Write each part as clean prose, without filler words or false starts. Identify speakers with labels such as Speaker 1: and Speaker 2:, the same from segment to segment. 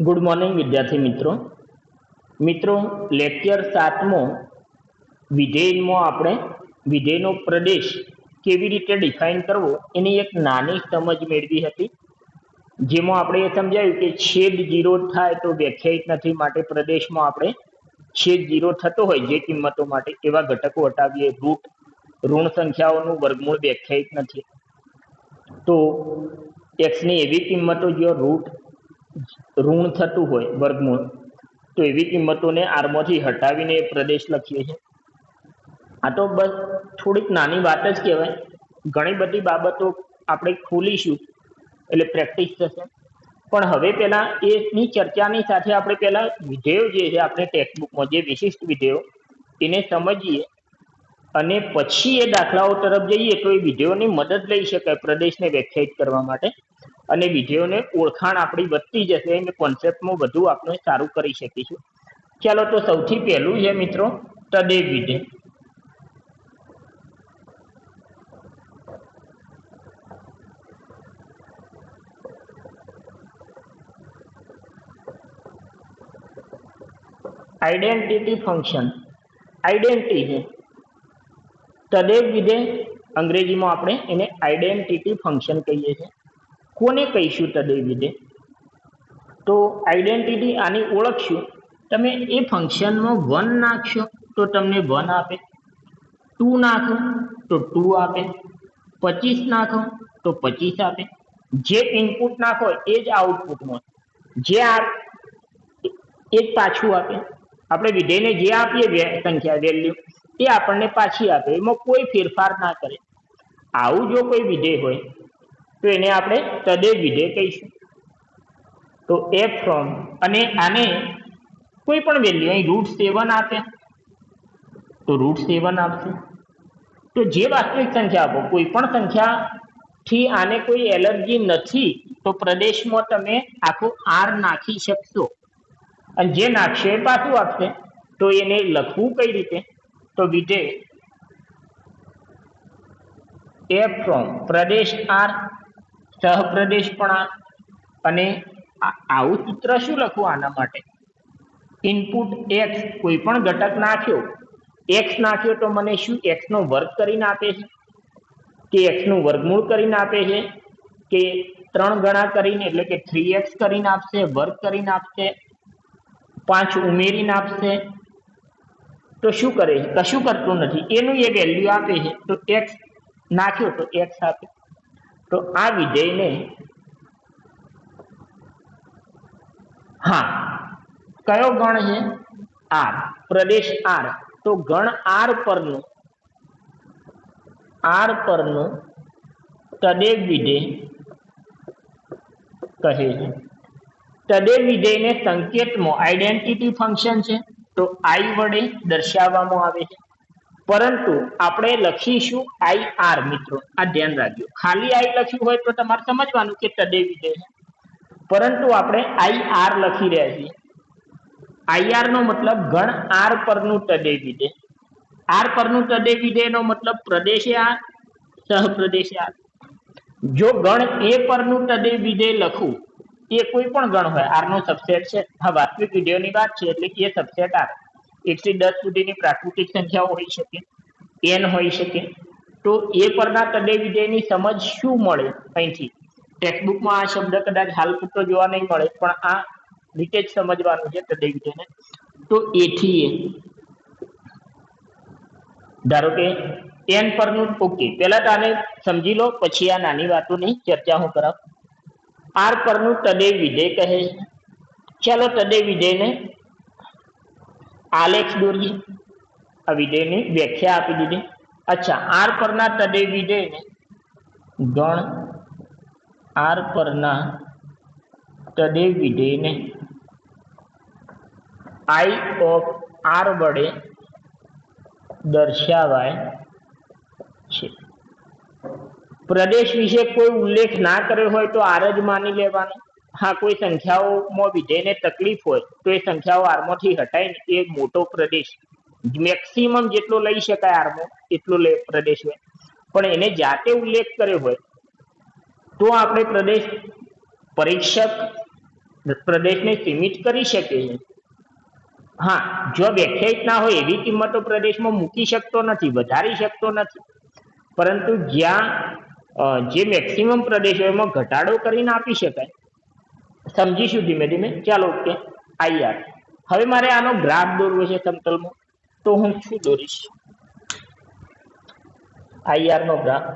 Speaker 1: Good morning વિદ્યાર્થી મિત્રો મિત્રો લેક્ચર 7મો વિધેયમાં આપણે વિધેયનો પ્રદેશ કેવી રીતે ડિફાઇન કરવો એની એક નાની સમજ મેળવી હતી, જેમાં આપણે એ સમજાયું કે છેદ 0 થાય તો વ્યાખ્યાયિત નથી, માટે પ્રદેશમાં આપણે છેદ 0 થતો હોય જે કિંમતો માટે એવા ઘટકો હટાવીએ. રૂટ ઋણ સંખ્યાઓનું વર્ગમૂળ વ્યાખ્યાયિત નથી, તો એક્સની એવી કિંમતો જો રૂટ ઋણ થતું હોય વર્ગમૂળ, તો એવી કિંમતોને આરમાંથી હટાવીને એ પ્રદેશ લખીએ છીએ. આ તો બસ થોડીક નાની વાત જ કહેવાય. ઘણી બધી બાબતો આપણે ખોલીશું એટલે પ્રેક્ટિસ થશે, પણ હવે પહેલા એની ચર્ચાની સાથે આપણે પહેલા વિધેયો જે છે આપણે ટેક્સ્ટબુકમાં જે વિશિષ્ટ વિધેયો એને સમજીએ અને પછી એ દાખલાઓ તરફ જઈએ તો એ વિધેયોની મદદ લઈ શકાય પ્રદેશને વ્યાખ્યાયિત કરવા માટે, અને વિધેયોને ઓળખાણ આપણી વધતી જશે અને કોન્સેપ્ટમાં વધુ આપણે સારું કરી શકીશું. ચાલો, તો સૌથી પહેલું છે મિત્રો તદેવ વિધેય. Identity function. આઈડેન્ટિટી છે તદેવ વિધેય, અંગ્રેજીમાં આપણે એને આઈડેન્ટિટી ફંક્શન કહીએ છીએ. કોને કહીશું તદેવ વિધેય? તો આઈડેન્ટિટી આની ઓળખશું. તમે એ ફંક્શનમાં 1 નાખશો તો તમને 1 આપે, 2 નાખો તો 2 આપે, 25 નાખો તો 25 આપે. જે ઇનપુટ નાખો એ જ આઉટપુટમાં, જે એ જ પાછું આપે. આપણે વિધેયને જે આપીએ સંખ્યા વેલ્યુ એ આપણને પાછી આપે, એમાં કોઈ ફેરફાર ના કરે. આવું જો કોઈ વિધેય હોય તો એને આપણે તદેવ વિધેય કહીશું. તો એફ ફ્રોમ, અને આને કોઈ પણ વેલ્યુ અહીં √7 આપે તો √7 આપશે. તો જે વાસ્તવિક સંખ્યા આપો, કોઈ પણ સંખ્યાથી આને કોઈ એલર્જી નથી તો પ્રદેશમાં તમે આખો આર નાખી શકશો, અને જે નાખશે એ પાછું આપશે. તો એને લખવું કઈ રીતે? તો વિધેય એફ ફ્રોમ પ્રદેશ આર સહપ્રદેશ પણ આર, અને આવું સૂત્ર શું લખવું આના માટે? ઇનપુટ એક્સ, કોઈ પણ ઘટક નાખ્યો, એક્સ નાખ્યો તો મને શું એક્સ નો વર્ગ કરીને આપે છે, કે એક્સ નું વર્ગમૂળ કરીને આપે છે, કે 3 ગણા કરીને એટલે કે 3x કરીને આપશે, વર્ગ કરીને આપશે, 5 ઉમેરીને આપશે? તો શું કરે છે? કશું કરતું નથી, એનું એ વેલ્યુ આપે છે. તો એક્સ નાખ્યો તો એક્સ આપે. તો આ વિધેયને કયો ગણ છે? આર, પ્રદેશ આર. તો ગણ આર પરનું તદેવ વિધેય કહે છે. તદેવ વિધેયને સંકેતમાં આઈડેન્ટિટી ફંક્શન છે તો આઈ વડે દર્શાવવામાં આવે છે, પરંતુ આપણે લખીશું આઈ આર. મિત્રો આ ધ્યાન રાખજો, ખાલી આઈ લખ્યું હોય તો તમારે સમજવાનું કે તદેવ વિધેય છે, પરંતુ આપણે આઈ આર લખી રહ્યા છીએ. આઈ આર નો મતલબ ગણ આર પરનું તદેવ વિધેય. આર પરનું તદેવ વિધેય નો મતલબ પ્રદેશે આર, સહપ્રદેશે આર. જો ગણ એ પરનું તદેવ વિધેય લખું, એ કોઈ પણ ગણ હોય, આર નો સબસેટ છે. હા, વાસ્તવિક વિધેયોની વાત છે એટલે કે એ સબસેટ આર 1 થી 10 સુધીની પ્રાકૃતિક સંખ્યાઓ હોઈ શકે, n હોઈ શકે. તો એ પરના તદેવ વિધેયની સમજ શું મળે અહીંથી? ટેક્સ્ટબુકમાં આ શબ્દ કદાચ હાલ પૂરતો જોવા નહીં મળે, પણ આ રીતે જ સમજવાનું છે તદેવ વિધેયને. તો એ થી એ, ધારો કે n પરનું, ઓકે, પહેલા તો આને સમજી લો, પછી આ નાની વાતોની ચર્ચા હું કરાવ. આર પરનું તદેવ વિધેય કહે છે. ચાલો તદેવ વિધેયને આલેખ દોરીએ. આ વિધેયની વ્યાખ્યા આપી દીધી. અચ્છા, આર પરના તદેવ વિધેયને ગણ આર પરના તદેવ વિધેયને આઈ ઓફ આર વડે દર્શાવાય છે. પ્રદેશ વિશે કોઈ ઉલ્લેખ ના કર્યો હોય તો આર જ માની લેવાનો. હા, કોઈ સંખ્યાઓમાં વિધેયને તકલીફ હોય તો એ સંખ્યાઓ આરમાંથી હટાઈને એ મોટો પ્રદેશ, મેક્સિમમ જેટલો લઈ શકાય આરમાં એટલો પ્રદેશ હોય, પણ એને જાતે ઉલ્લેખ કર્યો હોય તો આપણે પ્રદેશ પરીક્ષક પ્રદેશને સીમિત કરી શકે છે। હા, જો વ્યાખ્યાયિત ના હોય એવી કિંમતો પ્રદેશમાં મૂકી શકતો નથી, વધારી શકતો નથી, પરંતુ જ્યાં જે મેક્સિમમ પ્રદેશ હોય એમાં ઘટાડો કરીને આપી શકાય। સમજીશું ધીમે ધીમે। ચાલો, ઓકે। IR હવે મારે આનો ગ્રાફ દોરવો છે સમતલમાં, તો હું શું દોરીશ? IR નો ગ્રાફ।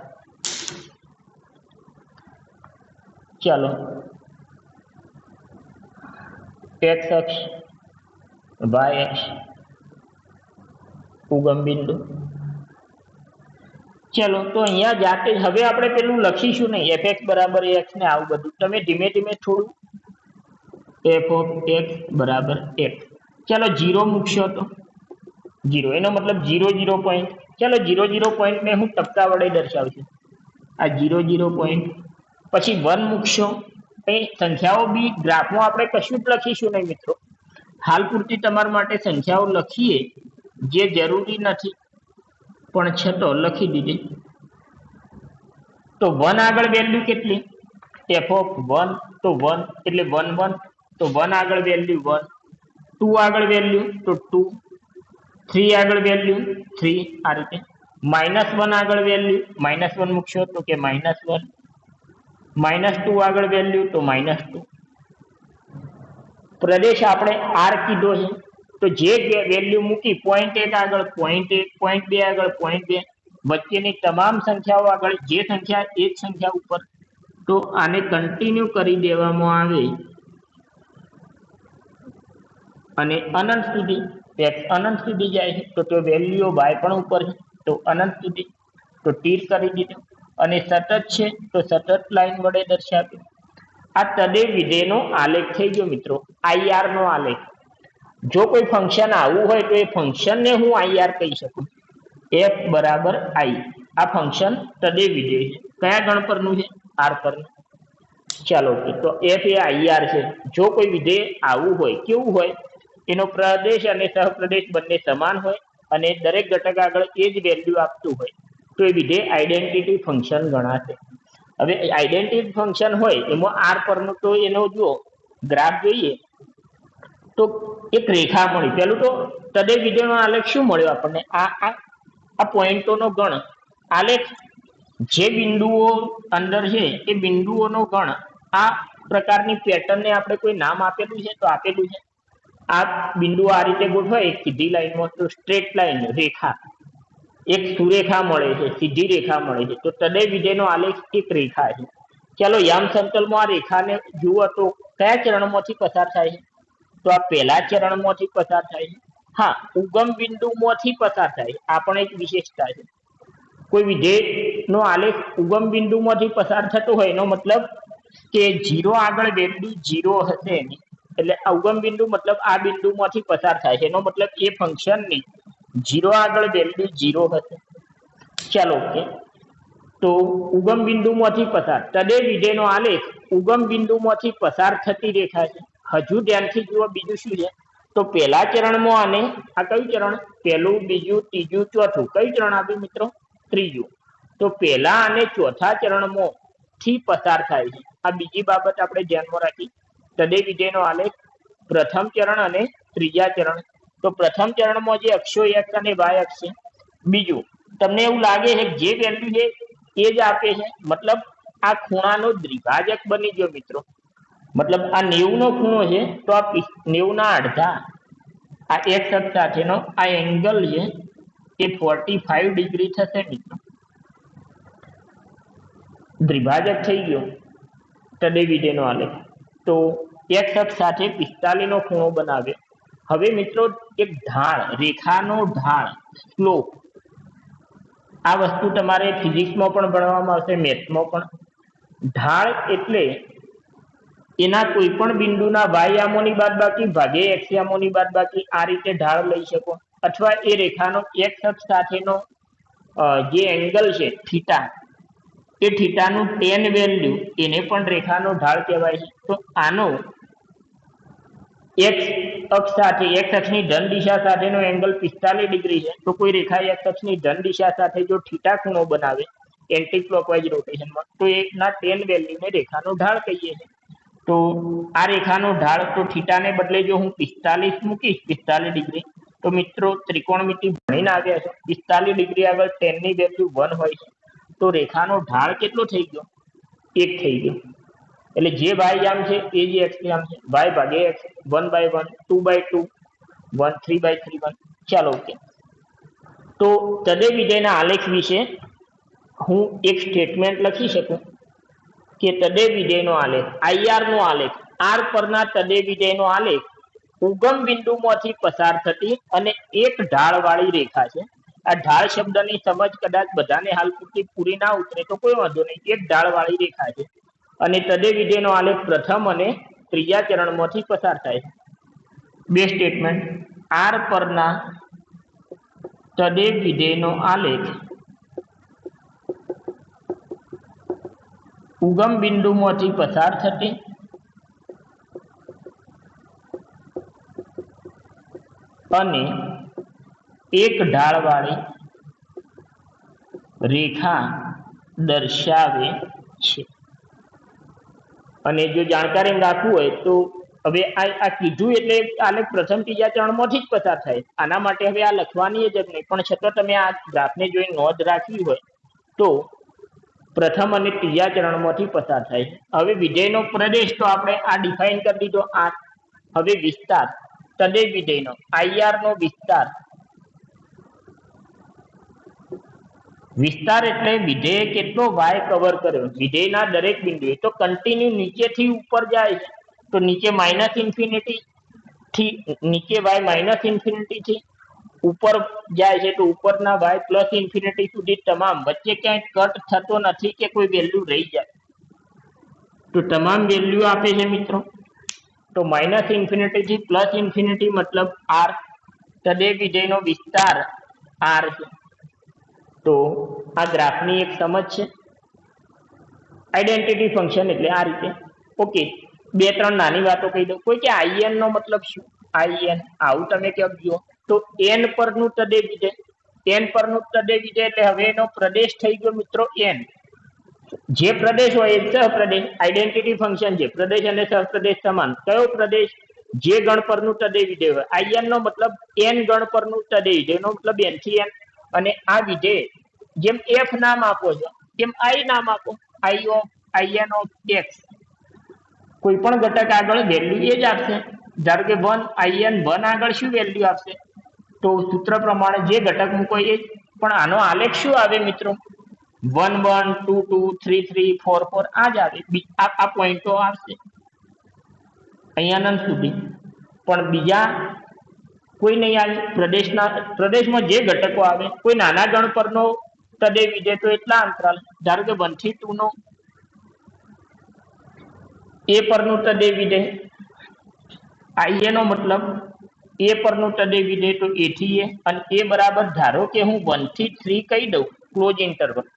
Speaker 1: ચાલો, x અક્ષ, y અક્ષ, ઉગમ બિંદુ। ચલો, તો અહીંયા જાતે જ હવે આપણે પેલું લખીશું નહીં, fx બરાબર x ને આવું બધું। તમે ધીમે ધીમે થોડું f of x બરાબર x। ચલો, 0 મૂકશો તો 0, એનો મતલબ 0 0 પોઈન્ટ। ચલો, 0 0 પોઈન્ટ ને હું ટપકા વડે દર્શાવશું, આ 0 0 પોઈન્ટ। પછી 1 મૂકશો, એ સંખ્યાઓ બી ગ્રાફમાં આપણે કશું જ લખીશું નહીં મિત્રો, હાલ પૂરતી તમારા માટે સંખ્યાઓ લખીએ જે જરૂરી નથી, પણ છતો લખી દીધી। તો 1 આગળ વેલ્યુ કેટલી? f of 1, તો 1 એટલે 1 1, તો 1 આગળ વેલ્યુ 1, 2 આગળ વેલ્યુ તો 2, 3 આગળ વેલ્યુ 3, આ રીતે। -1 આગળ વેલ્યુ -1 મૂકશો તો કે -1, -2 આગળ વેલ્યુ તો -2। પ્રદેશ આપણે R કીધો છે, તો જે વેલ્યુ મૂકી પોઈન્ટ 1 આગળ પોઈન્ટ 1, પોઈન્ટ 2 આગળ પોઈન્ટ 2, વચ્ચેની તમામ સંખ્યાઓ આગળ જે સંખ્યા એ જ સંખ્યા ઉપર, તો આને કન્ટિન્યુ કરી દેવામાં આવે અને અનંત સુધી, x અનંત સુધી જાય છે તો વેલ્યુ y પણ ઉપર છે, તો અનંત સુધી, તો તીર કરી દીધું। અને સતત છે તો સતત લાઈન વડે દર્શાવ્યું। આ તદેવ વિધેયનો આલેખ થઈ ગયો મિત્રો, IR નો આલેખ। જો કોઈ ફંક્શન આવું હોય તો એ ફંક્શનને હું IR કહી શકું, f બરાબર I। આ ફંક્શન તદેવ વિધેય છે, કયા ગણ પરનું છે? R પરનું। ચાલો, તો f એ IR છે। જો કોઈ વિધેય આવું હોય, કેવું હોય? એનો પ્રદેશ અને સહપ્રદેશ બંને સમાન હોય અને દરેક ઘટક આગળ એ જ વેલ્યુ આપતું હોય, તો એ વિધેય આઈડેન્ટિટી ફંક્શન ગણાશે। હવે આઈડેન્ટિટી ફંક્શન હોય એમાં R પરનું, તો એનો જો ગ્રાફ જોઈએ તો એક રેખા મળી। પેલું તો તદેવ વિધેયનો આલેખ શું મળ્યો આપણને? આ પોઈન્ટોનો ગણ, આલેખ જે બિંદુઓ અંદર છે એ બિંદુઓનો ગણ। આ પ્રકારની પેટર્નને આપણે કોઈ નામ આપેલું છે? તો આપેલું છે। આ બિંદુ આ રીતે ગોઠવાય એક સીધી લાઈનમાં, તો સ્ટ્રેટ લાઈન રેખા, એક સુરેખા મળે છે, સીધી રેખા મળે છે, તો તદેવ વિધેયનો આલેખ એક રેખા છે। ચાલો, યામ સમતલમાં આ રેખાને જુઓ તો કયા ચરણમાંથી પસાર થાય છે? તો આ પહેલા ચરણમાંથી પસાર થાય છે। હા, ઉગમ બિંદુમાંથી પસાર થાય, આ પણ એક વિશેષતા છે। કોઈ વિધેયનો આલેખ ઉગમ બિંદુમાંથી પસાર થતો હોય એનો મતલબ કે 0 આગળ વેલ્યુ 0 હશે એની, એટલે આ ઉગમ બિંદુ મતલબ આ બિંદુમાંથી પસાર થાય છે, એનો મતલબ એ ફંક્શનની 0 આગળ વેલ્યુ 0 હશે। ચાલો, ઓકે। તો ઉગમ બિંદુમાંથી પસાર, તદેવ વિધેયનો આલેખ ઉગમ બિંદુમાંથી પસાર થતી રેખા છે। હજુ ધ્યાનથી જુઓ, બીજું શું છે? તો પહેલા ચરણમાં, અને આ કયું ચરણ? પહેલું, બીજું, ત્રીજું, ચોથું, કયું ચરણ આવ્યું મિત્રો? ત્રીજું। તો પહેલા અને ચોથા ચરણમાં થી પસાર થાય છે, આ બીજી બાબત આપણે ધ્યાનમાં રાખી। તદેવ વિધેયનો આલેખ પ્રથમ ચરણ અને ત્રીજા ચરણ, તો પ્રથમ ચરણમાં જે અક્ષો x અને y અક્ષ છે, બીજું તમને એવું લાગે છે જે વેલ્યુ છે એ જ આપે છે, મતલબ આ ખૂણાનો દ્વિભાજક બની ગયો મિત્રો। મતલબ આ 90 નો ખૂણો છે, તો આ 90 ના અડધા, આ x અક્ષ સાથેનો આ એંગલ છે એ 45 ડિગ્રી થશે મિત્રો। દ્વિભાજક થઈ ગયો તદેવ વિધેયનો આલેખ, તો x અક્ષ સાથે 45 નો ખૂણો બનાવ્યો। હવે મિત્રો એક ઢાળ, રેખાનો ઢાળ, સ્લોપ, આ વસ્તુ તમારે ફિઝિક્સમાં પણ ભણવામાં આવશે, મેથ્સમાં પણ। ઢાળ એટલે એના કોઈ પણ બિંદુના y યામોની બાદબાકી ભાગે x યામોની બાદબાકી, આ રીતે ઢાળ લઈ શકો। અથવા એ રેખાનો x અક્ષ સાથેનો જે એંગલ છે થીટા, એ થીટાનું tan વેલ્યુ, એને પણ રેખાનો ઢાળ કહેવાય છે। તો આનો x અક્ષ સાથે, x અક્ષની ધન દિશા સાથેનો એંગલ 45 ડિગ્રી છે, તો કોઈ રેખા x અક્ષની ધન દિશા સાથે જો થીટા ખૂણો બનાવે એન્ટી ક્લોકવાઇઝ રોટેશનમાં, તો એના tan વેલ્યુને રેખાનો ઢાળ કહીએ છીએ। તો આ રેખાનો ઢાળ તો થીટાને બદલે જો હું 45 મૂકીશ 45 ડિગ્રી, તો મિત્રો ત્રિકોણમિતિ ભણીને આવ્યા છે 45 ડિગ્રી આગળ tan ની વેલ્યુ 1 હોય છે, તો રેખાનો ઢાળ કેટલો થઈ ગયો? 1 થઈ ગયો. એટલે જે y આમ છે એ જ x આમ છે, y ભાગ્યા x, 1/1, 2/2, 1, 3/3, 1. ચાલો ઓકે. તો તદે વિધેયના આલેખ વિશે હું એક સ્ટેટમેન્ટ લખી શકું કે તદે વિધેયનો આલેખ, IR નો આલેખ, R પરના તદે વિધેયનો આલેખ ઉગમ બિંદુમાંથી પસાર થતી અને એક ઢાળવાળી રેખા છે. આ ઢાળ શબ્દની સમજ કદાચ બધાને હાલ પૂરતી પૂરી ના ઉતરે તો કોઈ વાંધો નહીં, એક ઢાળવાળી રેખા છે અને તદે વિધેયનો આલેખ પ્રથમ અને ત્રીજા ચરણમાંથી પસાર થાય છે. બે સ્ટેટમેન્ટ, R પરના તદે વિધેયનો આલેખ ઉગમ બિંદુમાંથી પસાર થતી અને એક ઢાળવાળી રેખા દર્શાવે છે. અને જો જાણકારી રાખવું હોય તો હવે આ કીધું એટલે આલેખ પ્રથમ ત્રીજા ચરણમાંથી જ પસાર થાય. આના માટે હવે આ લખવાની જ નહીં, પણ છતાં તમે આ ગ્રાફને જોઈ નોંધ રાખવી હોય તો પ્રથમ અને ત્રીજા ચરણમાંથી પસાર થાય. હવે વિધેયનો પ્રદેશ તો આપણે આ ડિફાઇન કરી દીધો R. હવે વિસ્તાર, તદે વિધેયનો IR નો વિસ્તાર. વિસ્તાર એટલે વિધેય કેટલો y કવર કર્યો વિધેયના દરેક બિંદુએ. તો કન્ટિન્યુ નીચેથી ઉપર જાય છે તો નીચે -ઇન્ફિનિટી થી નીચે y -ઇન્ફિનિટી થી ઉપર જાય છે તો ઉપરના y +ઇન્ફિનિટી સુધી તમામ, વચ્ચે ક્યાંય કટ થતો નથી કે કોઈ વેલ્યુ રહી જાય, તો તમામ વેલ્યુ આપે છે મિત્રો. તો -ઇન્ફિનિટી થી +ઇન્ફિનિટી મતલબ R. તદે વિધેયનો વિસ્તાર R છે. તો આ ગ્રાફની એક સમજ છે. આઈડેન્ટિટી ફંક્શન એટલે આ રીતે. ઓકે, બે ત્રણ નાની વાતો કહી દઉં. કોઈ કે IN નો મતલબ શું? IN આવું તમે કહેજો. તો n પરનું તદે વિધેય, n પરનું તદે વિધેય એટલે હવે એનો પ્રદેશ થઈ ગયો મિત્રો n. જે પ્રદેશ હોય એ સહપ્રદેશ. આઈડેન્ટિટી ફંક્શન છે, પ્રદેશ અને સહપ્રદેશ સમાન. કયો પ્રદેશ? જે ગણ પરનું તદે વિધેય હોય. IN નો મતલબ n ગણ પરનું તદે વિધેય, એનો મતલબ n થી n. અને આ વિધેય જેમ f નામ આપો છો એમ I નામ આપો, IN of x. કોઈ પણ ઘટક આગળ વેલ્યુ એ જ આપશે. ધારો કે 1, IN 1 આગળ શું વેલ્યુ આપશે? તો સૂત્ર પ્રમાણે જે ઘટક મૂકો એ જ. પણ આનો આલેખ શું આવે મિત્રો? 1 1, 2 2, 3 3, 4 4 આ જ આવે. આ પોઈન્ટો આવશે અહીંયા અનંત સુધી, પણ બીજા કોઈ નહીં આવે. પ્રદેશમાં જે ઘટકો આવે, કોઈ નાના ગણ પરનો તદે વિધેય તો એટલા અંતરાલ, ધારો કે 1 થી 2 નો એ પરનું તદે વિધેય, IA નો મતલબ એ પરનું તદે વિધેય તો A થી A, અને એ બરાબર ધારો કે હું 1 થી 3 કહી દઉં ક્લોઝ ઇન્ટરવલ,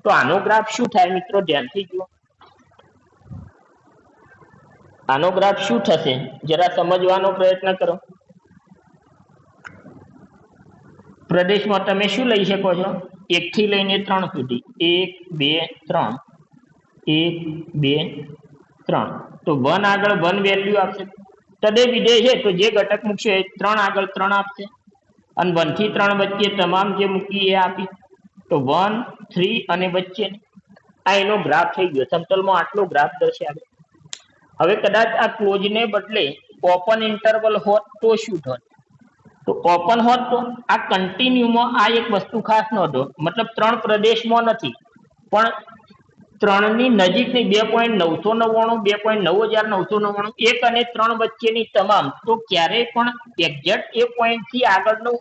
Speaker 1: તો આનો ગ્રાફ શું થાય મિત્રો? ધ્યાનથી જુઓ. આનો ગ્રાફ શું થશે જરા સમજવાનો પ્રયત્ન કરો. પ્રદેશમાં તમે શું લઈ શકો છો? 1 થી લઈને 3 સુધી. 1 2 3, 1 2 3. તો 1 આગળ 1 વેલ્યુ આપશે. તદે વિધેય છે તો જે ઘટક મૂકશે 3 આગળ 3 આપશે, અને 1 થી 3 વચ્ચે તમામ જે મૂકી એ આપી. તો 1 3 અને વચ્ચે આ એનો ગ્રાફ થઈ ગયો. સમતલમાં આટલો ગ્રાફ દર્શાવે. હવે કદાચ આ ક્લોઝને બદલે ઓપન ઇન્ટરવલ હોત તો શું થાત? તો ઓપન હોત તો આ કન્ટિન્યુમાં આ એક વસ્તુ ખાસ નોંધો, મતલબ 3 પ્રદેશમાં નથી પણ 3 ની નજીકની 2.999, 2.9999, 1 અને 3 વચ્ચેની તમામ. તો ક્યારેય પણ એક્ઝેક્ટ એ પોઈન્ટ થી આગળનું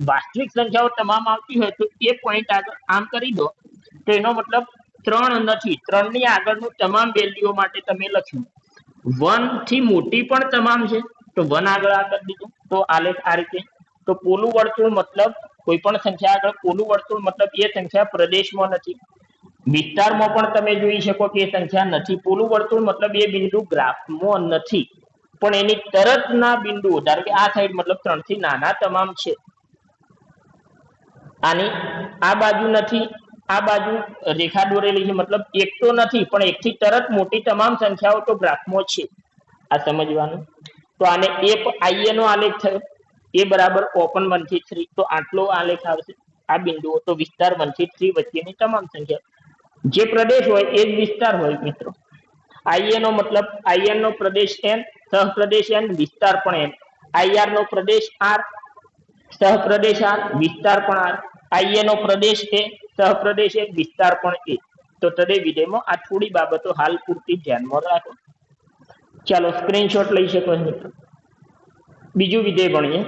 Speaker 1: વાસ્તવિક સંખ્યાઓ તમામ આવતી હોય તો એ પોઈન્ટ આગળ આમ કરી દો તો એનો મતલબ 3 નથી. 3 ની આગળનું તમામ વેલ્યુઓ માટે તમે લખ્યું. 1 થી મોટી પણ તમામ છે તો 1 આગળ આ કરી દીધું. તો આલેખ આ રીતે. તો પોલું વર્તુળ મતલબ કોઈ પણ સંખ્યા આગળ પોલું વર્તુળ મતલબ એ સંખ્યા પ્રદેશમાં નથી. વિસ્તારમાં પણ તમે જોઈ શકો કે એ સંખ્યા નથી. પોલું વર્તુળ મતલબ એ બિંદુ ગ્રાફમાં નથી, પણ એની તરતના બિંદુઓ, ધારો કે આ સાઈડ મતલબ 3 થી નાના તમામ છે. આની આ બાજુ નથી આ બાજુ રેખા દોરેલી છે, મતલબ એક તો નથી પણ એકથી તરત મોટી તમામ સંખ્યાઓ તો ગ્રાફમાં છે, આ સમજવાનું. તો આને આઈએ નો આલેખ થયો, એ બરાબર ઓપન 1 થી 3, તો આટલો આલેખ આવશે. આ બિંદુઓ તો વિસ્તાર 1 થી 3 વચ્ચેની તમામ સંખ્યા, જે પ્રદેશ હોય એ જ વિસ્તાર હોય મિત્રો. આઈએ નો મતલબ IN no Pradesh n, સહપ્રદેશ n, વિસ્તાર પણ n. આઈઆર નો પ્રદેશ r, સહપ્રદેશ r, વિસ્તાર પણ r. આઈએ નો પ્રદેશ a, સહપ્રદેશ a, વિસ્તાર પણ a. તો તદે વિધેયમાં આ થોડી બાબતો હાલ પૂરતી ધ્યાનમાં રાખો. ચાલો સ્ક્રીનશોટ લઈ શકો છો મિત્રો. બીજું વિધેય ભણીએ.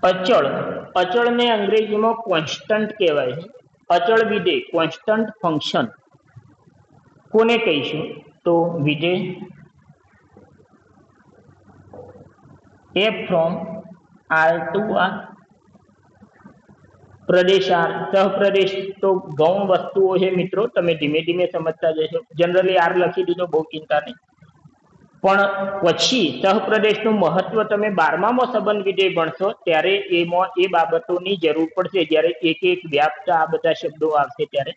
Speaker 1: અચળ, અચળને અંગ્રેજીમાં કોન્સ્ટન્ટ કહેવાય છે. અચળ વિધેય, કોન્સ્ટન્ટ ફંક્શન કોને કહીશું? તો વિધેય f from r to r, Pradesh r, સહપ્રદેશ તો ગૌણ વસ્તુઓ છે મિત્રો, તમે ધીમે ધીમે સમજતા જશો. જનરલી r લખી દીધો, બહુ ચિંતા નહીં. પણ પછી સહપ્રદેશનું મહત્વ તમે 12માં સંબંધ વિધેય ભણશો ત્યારે એમાં એ બાબતોની જરૂર પડશે, જ્યારે એક એક વ્યાપ્ત આ બધા શબ્દો આવશે ત્યારે.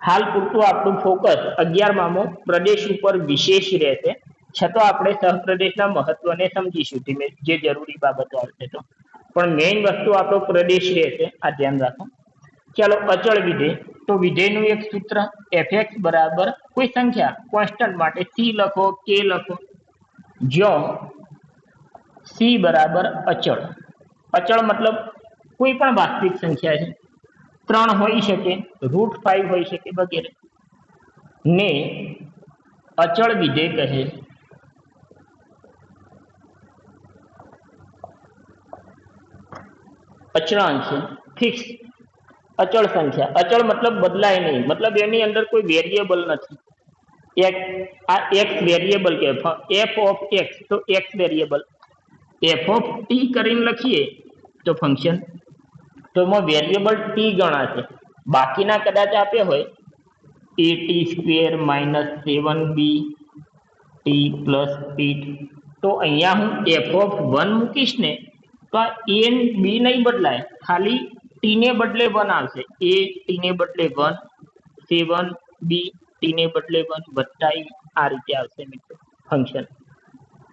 Speaker 1: હાલ પૂરતું આપણું ફોકસ 11માં પ્રદેશ ઉપર વિશેષ રહેશે, છતાં આપણે સહપ્રદેશના મહત્વને સમજીશું ધીમે, જે જરૂરી બાબતો આવશે તો. પણ મેઇન વસ્તુ આપણો પ્રદેશ રહેશે, આ ધ્યાન રાખો. ચાલો અચળ વિધેય, તો વિધેયનું એક સૂત્ર fx બરાબર કોઈ સંખ્યા કોન્સ્ટન્ટ માટે c લખો, k લખો, જ્યાં c બરાબર અચળ. અચળ મતલબ કોઈ પણ વાસ્તવિક સંખ્યા છે, 3 હોઈ શકે, √5 હોઈ શકે વગેરે, ને અચળ વિધેય કહે. અચળાંક છે, ફિક્સ અચળ સંખ્યા. અચળ મતલબ બદલાય નહીં, મતલબ એની અંદર કોઈ વેરિયેબલ નથી. આ x વેરિયેબલ કે f ઓફ x, તો x variable. f of t કરીને લખીએ તો ફંક્શન, તો એમાં વેરિયેબલ t ગણાશે. બાકીના કદાચ આપ્યા હોય at² - 7b t plus p, તો અહીંયા હું f ઓફ 1 મૂકીશ ને તો આ a અને b નહીં બદલાય, ખાલી t ને બદલે 1 આવશે. a t ને બદલે 1, 7b t ને બદલે 1 વત્તા e, આ રીતે આવશે મિત્રો ફંક્શન.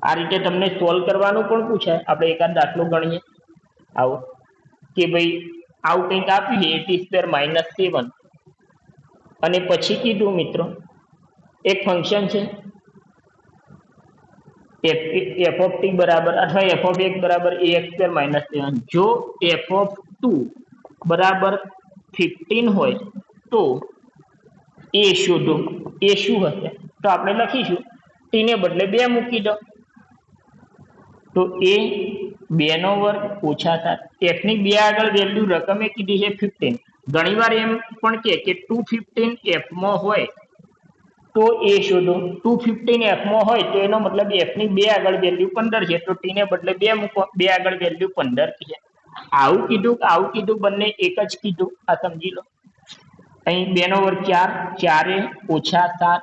Speaker 1: આ રીતે તમને સોલ્વ કરવાનું પણ પૂછાય. આપણે એકાદ દાખલો ગણીએ આવો કે ભાઈ આવું કંઈક આપ્યું છે at² - 7, અને પછી કીધું મિત્રો એક ફંક્શન છે f ઓફ t બરાબર અથવા f ઓફ x બરાબર ax² - 7. જો f ઓફ 2 બરાબર 15 હોય તો a શોધો. એ શું હશે? તો આપણે લખીશું t ને બદલે 2 મૂકી દો, તો a 2² - 7. f ની 2 આગળ વેલ્યુ રકમે કીધી છે 15. ઘણીવાર એમ પણ કે 215 f માં હોય તો એ શોધો. 215 f માં હોય તો એનો મતલબ f ની 2 આગળ વેલ્યુ 15 છે, તો t ને બદલે 2 મૂકો, 2 આગળ વેલ્યુ 15 છે. આવું કીધું બંને એક જ કીધું, આ સમજી લો. અહીં 2² 4, 4 - 7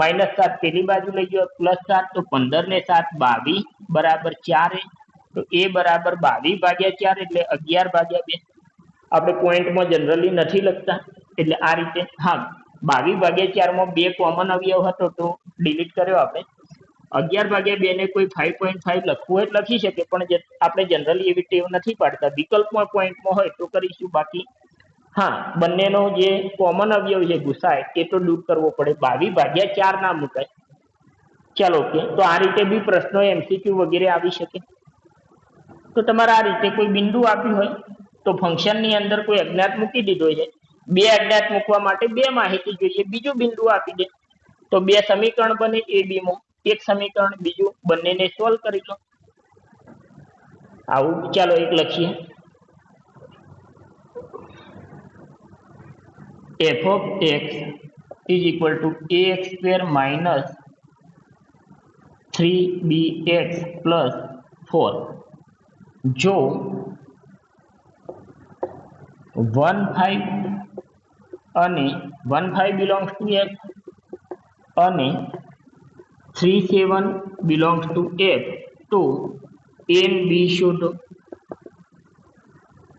Speaker 1: -7 પેલી બાજુ લઈ ગયો, +7, તો 15 ને 7 22 બરાબર 4, તો a બરાબર 22 ભાગ્યા 4 એટલે 11 ભાગ્યા 2. આપણે પોઈન્ટમાં જનરલી નથી લખતા એટલે આ રીતે. હા, 22 ભાગ્યા 4 માં 2 કોમન અવયવ હતો તો ડિલીટ કર્યો આપણે. 11 ભાગ્યા 2 ને કોઈ 5.5 લખવું હોય લખી શકે, પણ આપણે જનરલી એવી ટેવ નથી પાડતા. વિકલ્પમાં પોઈન્ટમાં હોય તો કરીશું, બાકી હા બંનેનો જે કોમન અવયવ છે ગુસાય એ તો દૂર કરવો પડે. 22 ભાગ્યા 4 ના મુકાય. ચાલો ઓકે. તો આ રીતે બી પ્રશ્નો MCQ વગેરે આવી શકે. તો તમારે આ રીતે કોઈ બિંદુ આપ્યું હોય તો ફંક્શનની અંદર કોઈ અજ્ઞાત મૂકી દીધો છે, બે અજ્ઞાત મૂકવા માટે બે માહિતી જોઈએ, બીજું બિંદુ આપી દે તો બે સમીકરણ બને એ બી માં, એક સમીકરણ બીજું, બંનેને સોલ્વ કરી લો. આવું ચાલો એક લખીએ, f of x is equal to ax square minus 3bx plus 4. જો 1 5 અને 1 5 belongs to f અને 3 7 belongs to f તો a and b શોધો,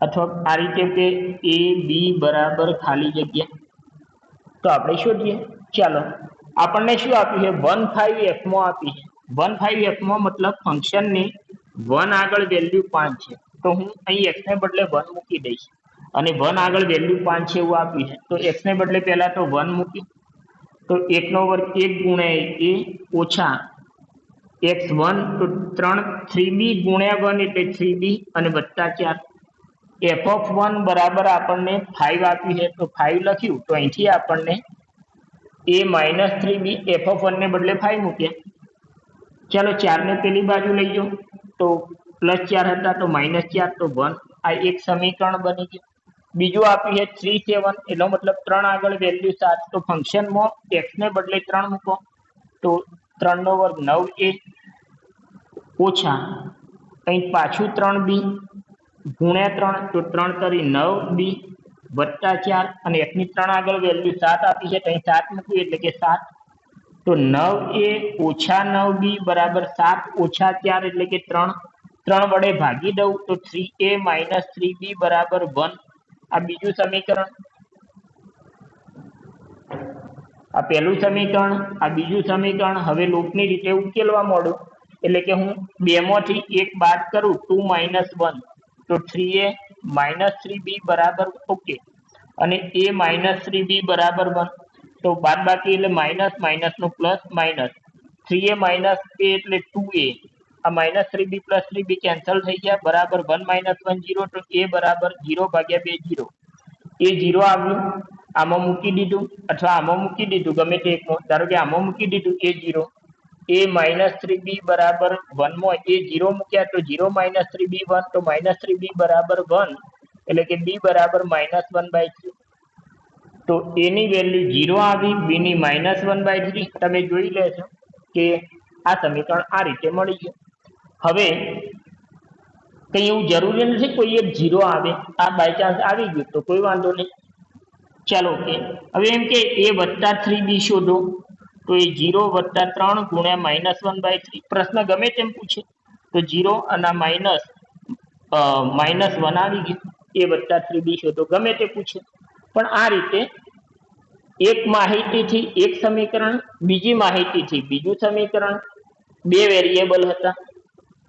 Speaker 1: અથવા આ રીતે કે a b બરાબર ખાલી જગ્યા, તો આપણે શોધીએ. ચાલો આપણને શું આપ્યું છે, 1 5 f માં આપી છે. 1 5 f માં મતલબ ફંક્શનની 1 આગળ વેલ્યુ 5 છે, તો હું અહીં x ને બદલે 1 મૂકી દઈશ, અને 1 આગળ વેલ્યુ 5 છે એવું આપ્યું છે, તો x ને બદલે પહેલા તો 1 મૂકી, તો 1 નો વર્ગ 1 ગુણ્યા a ઓછા x1 તો 3b ગુણ્યા 1 એટલે 3b અને વત્તા 4. f of 1 બરાબર આપણને 5 આપ્યું છે, તો 5 લખ્યું, તો અહીંથી આપણને a minus 3b f of 1 ને બદલે 5 મૂક્યા. ચાલો 4 ને પેલી બાજુ લઈ જાઓ, તો +4 હતા તો -4 તો 1, આ એક સમીકરણ બની ગયું. બીજું આપ્યું છે 3 7, એનો મતલબ 3 આગળ વેલ્યુ 7, તો ફંક્શનમાં x ને બદલે 3 મૂકો, તો 3 નો વર્ગ 9a ઓછા અહીં પાછું 3b ગુણ્યા 3, તો 3 તરી 9b વત્તા 4, અને x ની 3 આગળ વેલ્યુ 7 આપી છે, તો અહીં 7 મૂકવી એટલે કે 7, તો 9a ઓછા 9b બરાબર 7 ઓછા 4 એટલે કે 3. 3 વડે ભાગી દઉં તો 3a minus 3b બરાબર 1. આ બીજું સમીકરણ, આ પહેલું સમીકરણ, આ બીજું સમીકરણ. હવે લૂપની રીતે ઉકેલવા માંડું, એટલે કે હું 2 માંથી 1 બાદ કરું, 2 minus 1, તો 3a minus 3b બરાબર ઓકે, અને a minus 3b બરાબર 1, તો બાદ બાકી એટલે માઇનસ, માઇનસ નું plus, minus 3a minus a એટલે 2a, આ minus 3b plus 3b cancel થઈ ગયા, બરાબર 1 minus 1 0, તો a બરાબર 0 ભાગ્યા 2 0, એ 0 આવ્યું, આમાં મૂકી દીધું અથવા આમાં મૂકી દીધું, ગમે તે એકમાં, ધારો કે આમાં મૂકી દીધું a 0, a minus 3b બરાબર 1 માં a 0 મૂક્યા, તો 0 minus 3b 1, તો minus 3b બરાબર 1, એટલે કે b બરાબર -1/3. તો a ની વેલ્યુ 0 આવી, b ની -1/3. તમે જોઈ લેશો કે આ સમીકરણ આ રીતે મળી ગયું. હવે કઈ એવું જરૂરી નથી કોઈ એક 0 આવે, આ બાય ચાન્સ આવી ગયું તો કોઈ વાંધો નહીં. ચાલો ઓકે, હવે એમ કે a વત્તા 3b શોધો, તો એ 0 વત્તા 3 ગુણ્યા -1/3. પ્રશ્ન ગમે તેમ પૂછે તો 0 અને -1 આવી ગયું, a વત્તા 3b શોધો, ગમે તે પૂછે. પણ આ રીતે એક માહિતીથી એક સમીકરણ, બીજી માહિતીથી બીજું સમીકરણ, બે વેરિયેબલ હતા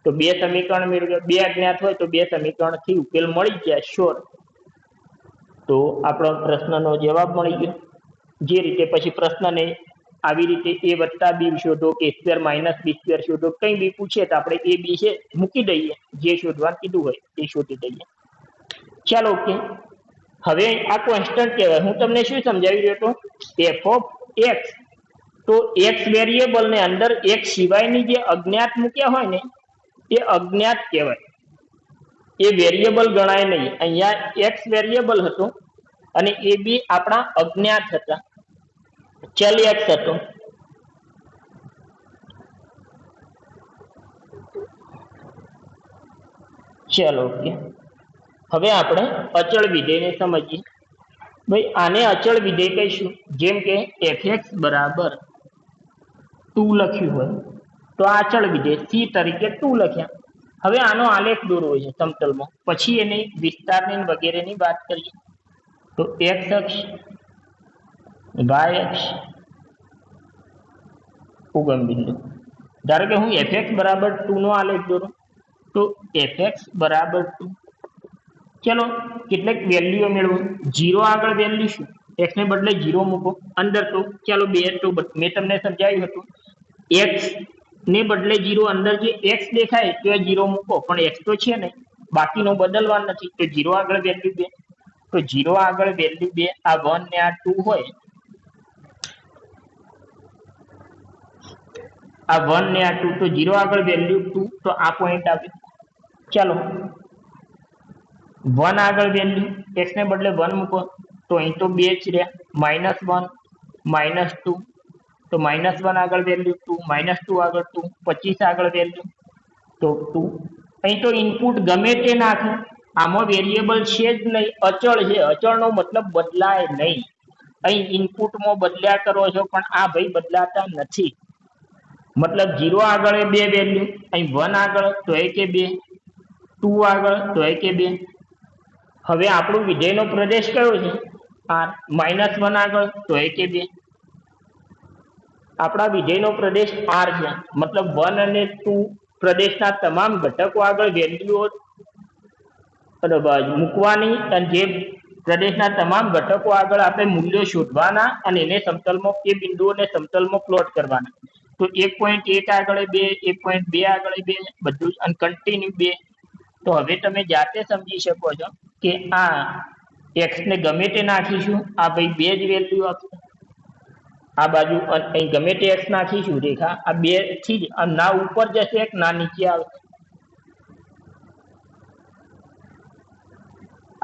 Speaker 1: તો બે સમીકરણ મેળવ્યા, બે અજ્ઞાત હોય તો બે સમીકરણથી ઉકેલ મળી જાય શ્યોર. તો આપણો પ્રશ્નનો જવાબ મળી ગયો. જે રીતે પછી પ્રશ્નને આવી રીતે a વત્તા b શોધો કે સ્ક્વેર માઇનસ b સ્ક્વેર શોધો, કંઈ બી પૂછે તો આપણે a b છે મૂકી દઈએ, જે શોધવાનું કીધું હોય એ શોધી દઈએ. ચાલો ઓકે, હવે આ કોન્સ્ટન્ટ કહેવાય. હું તમને શું સમજાવી રહ્યો હતો, f of x, તો x વેરિયેબલ ને અંદર x સિવાયની જે અજ્ઞાત મૂક્યા હોય ને એ અજ્ઞાત કહેવાય, એ વેરિયેબલ ગણાય નહીં. અહીંયા x વેરિયેબલ હતો અને એ બી આપણા અજ્ઞાત હતા, ચલ x હતો. ચલો ઓકે, હવે આપણે અચળ વિધેયને સમજીએ. ભાઈ આને અચળ વિધેય કહીશું, જેમ કે fx બરાબર 2 લખ્યું હોય તો આ અચળ વિધેય c તરીકે 2 લખ્યા. હવે આનો આલેખ દોરવો છે સમતલમાં, પછી એની વિસ્તારની વગેરેની વાત કરીએ. તો x અક્ષ, y અક્ષ, ઉગમ બિંદુ. ધારો કે હું fx બરાબર 2 નો આલેખ દોરું, તો fx બરાબર 2, ચલો કેટલાક વેલ્યુઓ મેળવો. 0 આગળ વેલ્યુ શું, x ને બદલે 0 મૂકો અંદર, તો ચાલો 2, તો મેં તમને સમજાવ્યું હતું x ને બદલે 0 અંદર જે x દેખાય તો 0 મૂકો, પણ x તો છે ને, બાકીનો બદલવા નથી, તો 0 આગળ વેલ્યુ 2. तो 0 આગળ વેલ્યુ 2, આ 1 ને આ 2 હોય, આ 1 ને આ 2, તો 0 આગળ વેલ્યુ 2, તો આ પોઈન્ટ આવે. ચાલો 1 આગળ વેલ્યુ x ને બદલે 1 મૂકો તો અહીં તો 2 જ રહ્યા, -1 -2, તો -1 આગળ વેલ્યુ 2, -2 આગળ 2, 25 આગળ વેલ્યુ તો 2. અહીં તો ઇનપુટ ગમે તે નાખે, આમાં વેરિયેબલ છે જ નહીં, અચળ છે. અચળનો મતલબ બદલાય નહીં. અહીં ઇનપુટમાં બદલ્યા કરો છો, પણ આ ભાઈ બદલાતા નથી. મતલબ 0 આગળ 2 વેલ્યુ, અહીં 1 આગળ તો એ કે 2, 2 આગળ તો એ કે 2. હવે આપણું વિધેયનો પ્રદેશ કયો છે? R. -1 આગળ તો એ કે 2. આપણા વિધેયનો પ્રદેશ R છે, મતલબ 1 અને 2 પ્રદેશના તમામ ઘટકો આગળ વેલ્યુઓ મૂકવાની, અને જે પ્રદેશના તમામ ઘટકો આગળ આપણે મૂલ્યો શોધવાના અને એને સમતલમાં, એ બિંદુઓને સમતલમાં પ્લોટ કરવાના. તો 1.1 આગળ 2, 1.2 આગળ 2, બધું જ કન્ટિન્યુ 2. તો હવે તમે જાતે સમજી શકો છો કે આ x ને ગમે તે નાખીશું, આ ભાઈ 2 જ વેલ્યુ આપશે. આ બાજુ અહીં ગમે તે x નાખીશું રેખા, આ 2 થી જ ના ઉપર જશે એક ના નીચે આવશે.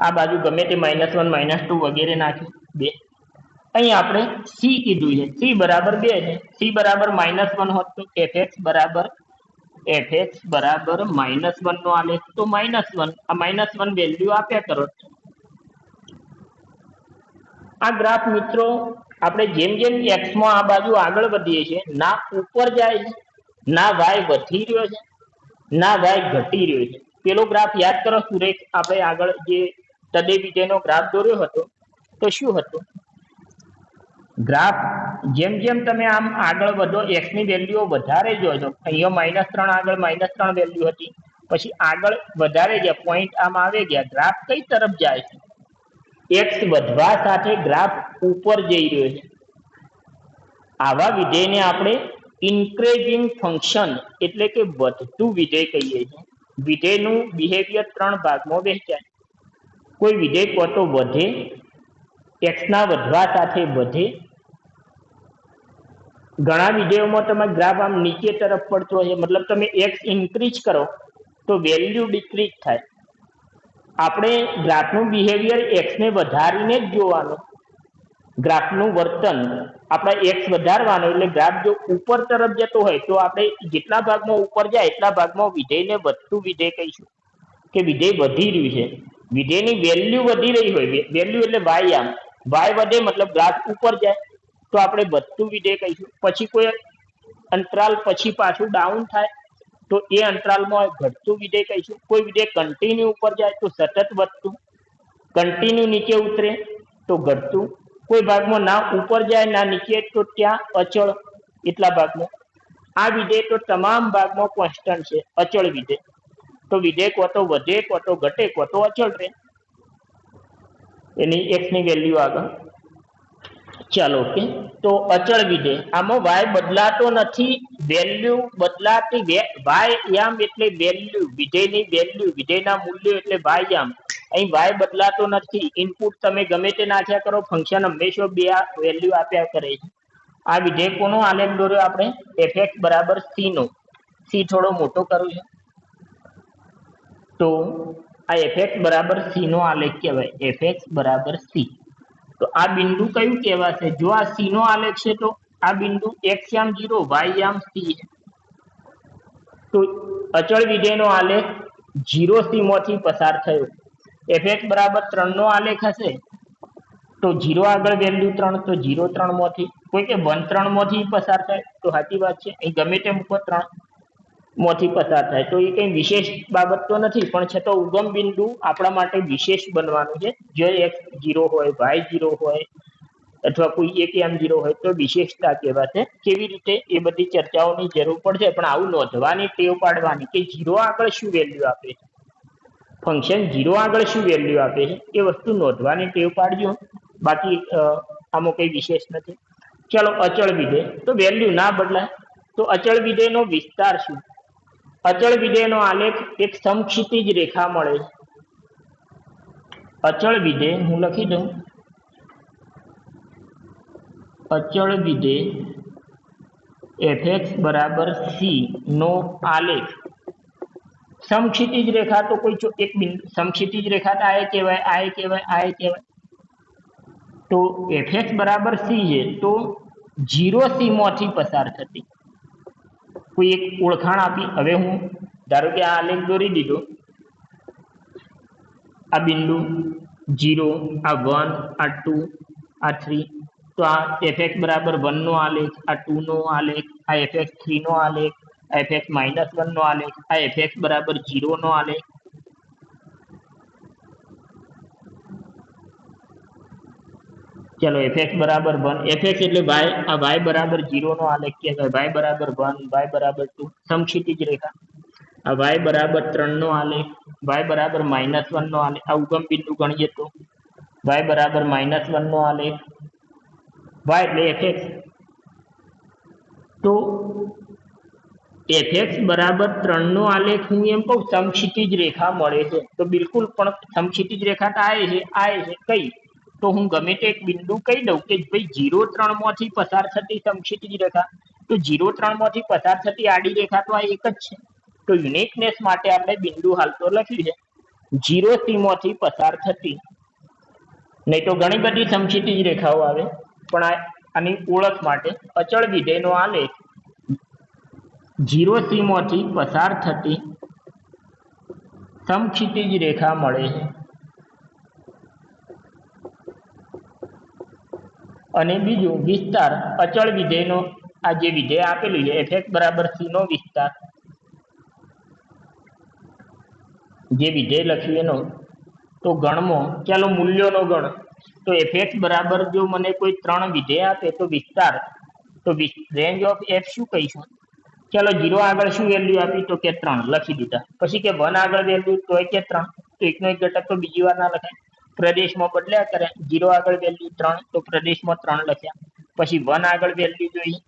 Speaker 1: આ બાજુ ગમે તે -1 -2 વગેરે નાખ્યું 2. અહીં આપણે c કીધું છે, c બરાબર 2 છે. c બરાબર -1 હોત તો fx બરાબર -1 નો આલેખ, તો -1, આ -1 વેલ્યુ આપ્યા કરો. આ ગ્રાફ મિત્રો આપણે જેમ જેમ x માં આ બાજુ આગળ વધીએ છીએ, ના ઉપર જાય છે, ના y વધી રહ્યો છે, ના y ઘટી રહ્યો છે. પેલો ગ્રાફ યાદ કરો સુરેશ, આપણે આગળ જે તદે વિધેયનો ગ્રાફ દોર્યો હતો, તો શું હતું ગ્રાફ? જેમ જેમ તમે આમ આગળ વધો, x ની વેલ્યુઓ વધારે જોજો. અહીંયા -3 આગળ -3 વેલ્યુ હતી, પછી આગળ વધારે ગયા, પોઈન્ટ આમ આવે ગયા, ગ્રાફ કઈ તરફ જાય છે? x વધવા સાથે ગ્રાફ ઉપર જઈ રહ્યો છે. આવા વિધેયને આપણે ઇન્ક્રીઝિંગ ફંક્શન એટલે કે વધતું વિધેય કહીએ છીએ. વિધેયનું બિહેવિયર 3 ભાગમાં વહેંચાય. કોઈ વિધેય કાં તો વધે, x ના વધવા સાથે વધે. ઘણા વિધેયોમાં તમે ગ્રાફ આમ નીચે તરફ પડતો હોય, મતલબ તમે x ઇન્ક્રીઝ કરો તો વેલ્યુ ડિક્રીઝ થાય. આપણે ગ્રાફનું બિહેવિયર x ને વધારીને જ જોવાનું. ગ્રાફનું વર્તન આપણે x વધારવાનું, એટલે ગ્રાફ જો ઉપર તરફ જતો હોય તો આપણે જેટલા ભાગમાં ઉપર જાય એટલા ભાગમાં વિધેયને વધતું વિધેય કહીશું, કે વિધેય વધી રહ્યું છે. વિધેયની વેલ્યુ વધી રહી હોય, વેલ્યુ એટલે y, આમ y વધે મતલબ ગ્રાફ ઉપર જાય, તો આપણે વધતું વિધેય કહીશું. પછી કોઈ અંતરાલ પછી પાછું ડાઉન થાય તો એ અંતરાલમાં ઘટતું વિધેય કહીશું. કોઈ વિધેય કન્ટિન્યુ ઉપર જાય તો સતત વધતું, કન્ટિન્યુ નીચે ઉતરે તો ઘટતું, કોઈ ભાગમાં ના ઉપર જાય ના નીચે તો ત્યાં અચળ, એટલા ભાગમાં. આ વિધેય તો તમામ ભાગમાં કોન્સ્ટન્ટ છે, અચળ વિધેય. તો વિધેય કાં તો વધે, કાં તો ઘટે, કાં તો અચળ રહે એની x ની વેલ્યુ આગળ. ચાલો ઓકે, તો અચળ વિધેય, આમાં y બદલાતો નથી, વેલ્યુ બદલાતી. y એટલે વેલ્યુ, વિધેયની વેલ્યુ, વિધેયના મૂલ્યો એટલે y. અહીં y બદલાતો નથી. ઇનપુટ તમે ગમે તે નાખ્યા કરો, ફંક્શન હંમેશા 2 વેલ્યુ આપ્યા કરે છે. આ વિધેય કોનો આલેખ દોર્યો આપણે? fx બરાબર c નો. c થોડો મોટો કરું છે, તો આ fx બરાબર c નો આલેખ કહેવાય. fx બરાબર c. તો આ બિંદુ કયું કહેવાશે? જો આ c નો આલેખ છે તો આ બિંદુ x યામ 0, y યામ c છે. તો અચળ વિધેયનો આલેખ 0 c માંથી પસાર થયો. fx બરાબર 3 નો આલેખ હશે તો 0 આગળ વેલ્યુ 3, તો 0 3 માંથી, કોઈ કે 1 3 માંથી પસાર થાય તો સાચી વાત છે, અહીં ગમે તે મૂકો 3 માંથી પસાર થાય તો એ કઈ વિશેષ બાબત તો નથી, પણ છતાં ઉગમ બિંદુ આપણા માટે વિશેષ બનવાનું છે. જો x 0 હોય, y 0 હોય, અથવા કોઈ એક યામ 0 હોય તો વિશેષતા કહેવાશે. કેવી રીતે એ બધી ચર્ચાઓની જરૂર પડશે, પણ આવું નોંધવાની ટેવ પાડવાની કે 0 આગળ શું વેલ્યુ આપે છે, ફંક્શન 0 આગળ શું વેલ્યુ આપે છે, એ વસ્તુ નોંધવાની ટેવ પાડજો. બાકી આમાં કઈ વિશેષ નથી. ચલો અચળ વિધેય, તો વેલ્યુ ના બદલાય. તો અચળ વિધેયનો વિસ્તાર શું? અચળ વિધેયનો આલેખ એક સમક્ષિતિજ રેખા મળે છે. અચળ વિધેય હું લખી દઉં, અચળ વિધેય fx બરાબર c નો આલેખ સમક્ષિતિજ રેખા તો કોઈ એક બિંદુ સમક્ષિતિજ રેખા તો આ કહેવાય તો fx બરાબર c છે તો 0 c માંથી પસાર થતી કોઈ એક ઓળખાણ આપી. હવે હું ધારો કે આ આલેખ દોરી દીધો, આ બિંદુ 0, આ 1, આ 2, આ 3, તો આ fx બરાબર 1 નો આલેખ, આ 2 નો આલેખ, આ fx 3 નો આલેખ, આ fx -1 નો આલેખ, આ fx બરાબર 0 નો આલેખ. ચલો fx બરાબર 1, fx એટલે y, આ y બરાબર 0 નો આલેખ કહેવાય, y બરાબર 1, y બરાબર 2 સમક્ષિતિજ રેખા, આ y બરાબર 3 નો આલેખ, y બરાબર -1 નો આલેખ, આ ઉગમ બિંદુ ગણીએ તો y બરાબર -1 નો આલેખ, y એટલે fx. તો fx બરાબર 3 નો આલેખ હું એમ કહું સમક્ષિતિજ રેખા મળે છે, તો બિલકુલ પણ સમક્ષિતિજ રેખા તો આ છે કઈ, તો હું ગમે તે એક બિંદુ કહી દઉં કે ભાઈ 0, 3 માંથી પસાર થતી સમક્ષિતિજ રેખા, તો 0, 3 માંથી પસાર થતી આડી રેખા તો આ એક જ છે. તો યુનિકનેસ માટે આપણે બિંદુ હાલ તો લખ્યું છે 0 c માંથી પસાર થતી, નહીં તો ઘણી બધી સમક્ષિતિજ રેખાઓ આવે, પણ આની ઓળખ માટે અચળ વિધેયનો આલેખ 0 c માંથી પસાર થતી સમક્ષિતિજ રેખા મળે છે. અને બીજું વિસ્તાર અચળ વિધેયનો, આ જે વિધેય આપેલું છે fx બરાબર c નો વિસ્તાર, જે વિધેય લખ્યું એનો, તો ગણમાં ચાલો મૂલ્યોનો ગણ, તો fx બરાબર જો મને કોઈ 3 વિધેય આપે તો વિસ્તાર, તો રેન્જ ઓફ f શું કહીશું, ચાલો 0 આગળ શું વેલ્યુ આપી તો કે 3 લખી દીધા, પછી કે 1 આગળ વેલ્યુ તો કે 3, તો એકનો એક ઘટક તો બીજી વાર ના લખાય, પ્રદેશમાં બદલ્યા કરે, 0 આગળ વેલ્યુ 3 તો પ્રદેશમાં 3 લખ્યા, પછી 1 આગળ વેલ્યુ જોઈ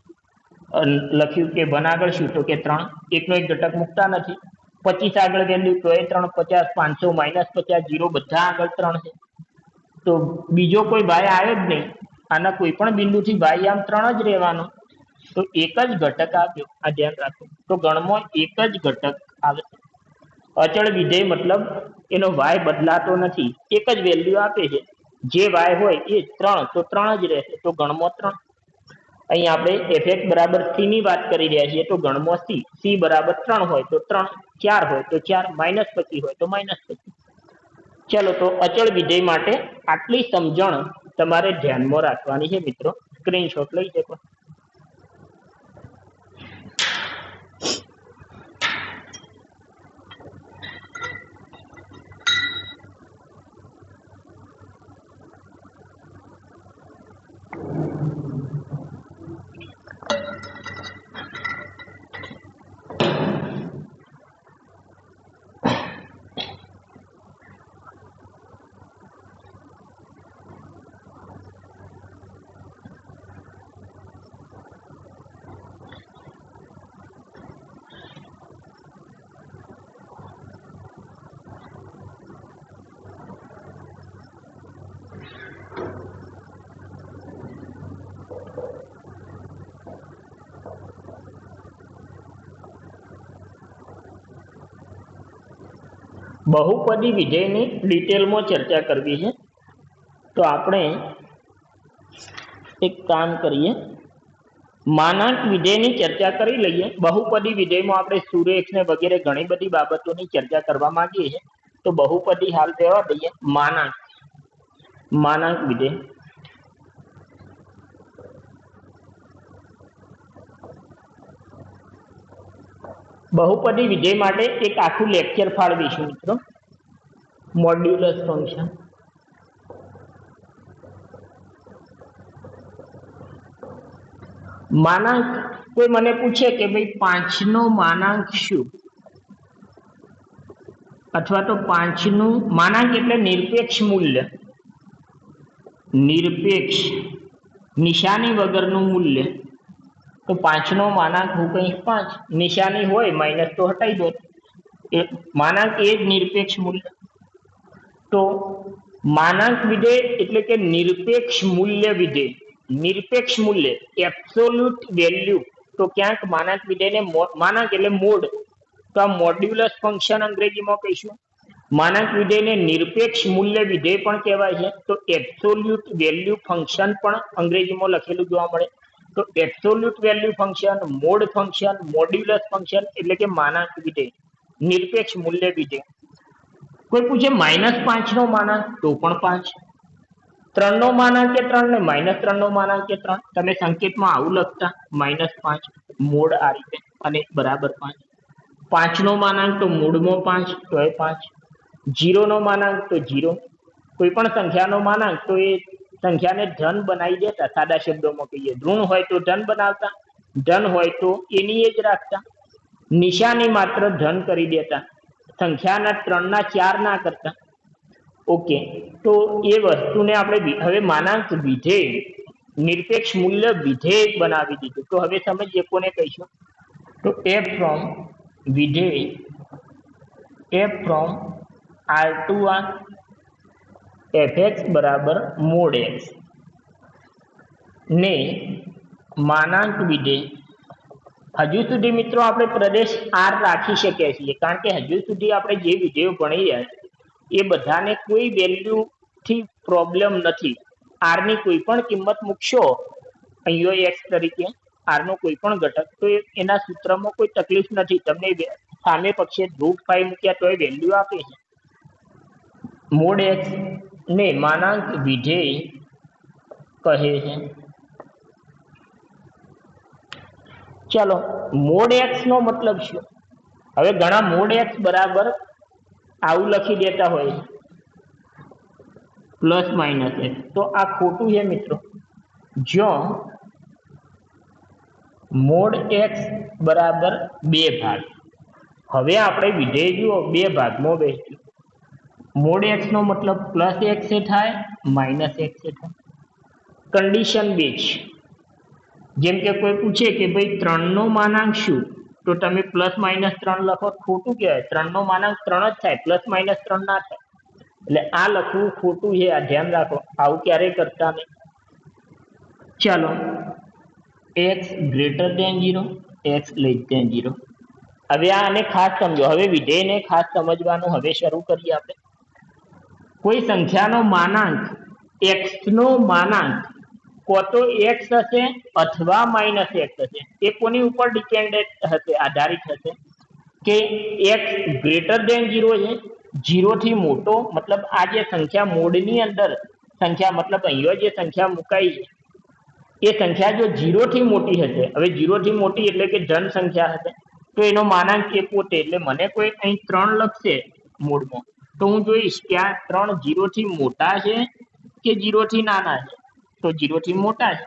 Speaker 1: લખ્યું કે 1 આગળ શું તો કે 3, એકનો એક ઘટક મૂકતા નથી, 25 આગળ વેલ્યુ તો એ 3, 50, 500, -50, 0 બધા આગળ 3 છે, તો બીજો કોઈ ભાઈ આવ્યો જ નહીં, આના કોઈ પણ બિંદુથી ભાઈ આમ 3 જ રહેવાનો, તો એક જ ઘટક આવ્યો, આ ધ્યાન રાખો, તો ગણમાં એક જ ઘટક આવે. અચળ વિધેય મતલબ એનો y બદલાતો નથી, એક જ વેલ્યુ આપે છે, જે y હોય એ 3 તો 3 જ રહેશે, તો ગણમાં 3. અહીં આપણે fx બરાબર c ની વાત કરી રહ્યા છીએ, તો ગણમાં c બરાબર 3 હોય તો 3, 4 હોય તો 4, -25 હોય તો -25. ચલો, તો અચળ વિધેય માટે આટલી સમજણ તમારે ધ્યાનમાં રાખવાની છે મિત્રો, સ્ક્રીનશોટ લઈ શકો. બહુપદી વિધેયની ડિટેલમાં ચર્ચા કરવી છે, તો આપણે એક કામ કરીએ, માનાંક વિધેયની ચર્ચા કરી લઈએ. બહુપદી વિધેયમાં આપણે સુરેખ ને વગેરે ઘણી બધી બાબતોની ચર્ચા કરવા માંગીએ છીએ, તો બહુપદી હાલ રહેવા દઈએ. માનાંક વિધેય, બહુપદી વિધેય માટે એક આખું લેક્ચર ફાળવીશું મિત્રો, મોડ્યુલસ ફંક્શન. માનાંક, કોઈ મને પૂછે કે ભાઈ 5 નો માનાંક શું, અથવા તો 5 નું માનાંક એટલે નિરપેક્ષ મૂલ્ય, નિરપેક્ષ નિશાની વગરનું મૂલ્ય, તો 5 નો માનાંક હું કહીશ 5, નિશાની હોય માઇનસ તો હટાવી દો, માનાંક એ જ નિરપેક્ષ મૂલ્ય. તો માનાંક વિધેય એટલે કે નિરપેક્ષ મૂલ્ય વિધેય. નિરપેક્ષ મૂલ્ય એબ્સોલ્યુટ વેલ્યુ. તો ક્યાંક માનાંક વિધેયને માનાંક એટલે મોડ, તો આ મોડ્યુલસ ફંક્શન અંગ્રેજીમાં કહીશું. માનાંક વિધેયને નિરપેક્ષ મૂલ્ય વિધેય પણ કહેવાય છે. તો એબ્સોલ્યુટ વેલ્યુ ફંક્શન પણ અંગ્રેજીમાં લખેલું જોવા મળે. તો absolute value function, mode function, modulus function એટલે કે માનાંક વિધેય, નિરપેક્ષ મૂલ્ય વિધેય. કોઈ પૂછે -5 નો માનાંક, તો પણ 5. 3 નો માનાંક કે 3 ને -3 નો માનાંક કે 3. તમે સંકેતમાં આવું લખતા -5 મોડ આ રીતે અને બરાબર 5. 5 નો માનાંક તો મૂળમાં 5 તો એ 5. 0 નો માનાંક તો 0. કોઈ પણ સંખ્યાનો માનાંક તો એ સંખ્યાને ધન બનાવી દેતા. સાદા શબ્દોમાં કહીએ, ઋણ હોય તો ધન બનાવતા, ધન હોય તો એની એ જ રાખતા. નિશાની માત્ર ધન કરી દેતા, સંખ્યાના 3 ના 4 ના કરતા. ઓકે, તો એ વસ્તુને આપણે હવે માનાંક વિધેય, નિરપેક્ષ મૂલ્ય વિધેય બનાવી દીધું. તો હવે સમજીએ કોને કહીશું. તો f ફ્રોમ વિધેય, f from r to r fx બરાબર મોડ x ને માનાંક વિધેય. હજુ સુધી મિત્રો આપણે પ્રદેશ r રાખી શકીએ છીએ, કારણ કે હજુ સુધી આપણે જે વિધેયો ભણી રહ્યા એ બધાને કોઈ વેલ્યુ થી પ્રોબ્લેમ નથી. r ની કોઈ પણ કિંમત મૂકશો અહીંયા x તરીકે, r નો કોઈ પણ ઘટક, તો એના સૂત્રમાં કોઈ તકલીફ નથી. તમને સામે પક્ષે √5 મૂક્યા તો એ વેલ્યુ આપે છે. મોડ x ને માનાંક વિધેય કહે છે. ચલો, મોડ x નો મતલબ શું? હવે ઘણા મોડ x બરાબર આવું લખી દેતા હોય +- x, તો આ ખોટું છે મિત્રો. જો મોડ x બરાબર 2 ભાગ, હવે આપણે વિધેય જુઓ 2 ભાગમાં વહેંચ્યું. મોડ x નો મતલબ +x એ થાય, -x એ થાય. કન્ડિશન 2 છે. જેમ કે કોઈ પૂછે કે ભાઈ 3 નો માનાંક શું, તો તમે +-3 લખો, ખોટું કહેવાય. 3 નો માનાંક 3 જ થાય, +-3 ના થાય. એટલે આ લખવું ખોટું છે, આ ધ્યાન રાખો, આવું ક્યારેય કરતા નહીં. ચાલો, x greater than 0, x less than 0. હવે આને ખાસ સમજો. હવે વિધેયને ખાસ સમજવાનું હવે શરૂ કરીએ આપણે. કોઈ સંખ્યાનો માનાંક x નો માનાંક કો તો x હશે અથવા -x હશે. એ કોની ઉપર ડિપેન્ડન્ટ હશે, આધારિત હશે કે x ગ્રેટર ધેન 0 છે, 0 થી મોટો, મતલબ આ જે સંખ્યા મોડની અંદર સંખ્યા, મતલબ અહીંયા જે સંખ્યા મુકાઈ છે એ સંખ્યા જો 0 થી મોટી હશે. હવે 0 થી મોટી એટલે કે ધન સંખ્યા હશે, તો એનો માનાંક એ પોતે, એટલે મને કોઈ અહીં 3 લખશે મૂળમાં, તો હું જોઈશ કે આ 3 0 થી મોટા છે કે 0 થી નાના છે. તો 0 થી મોટા છે,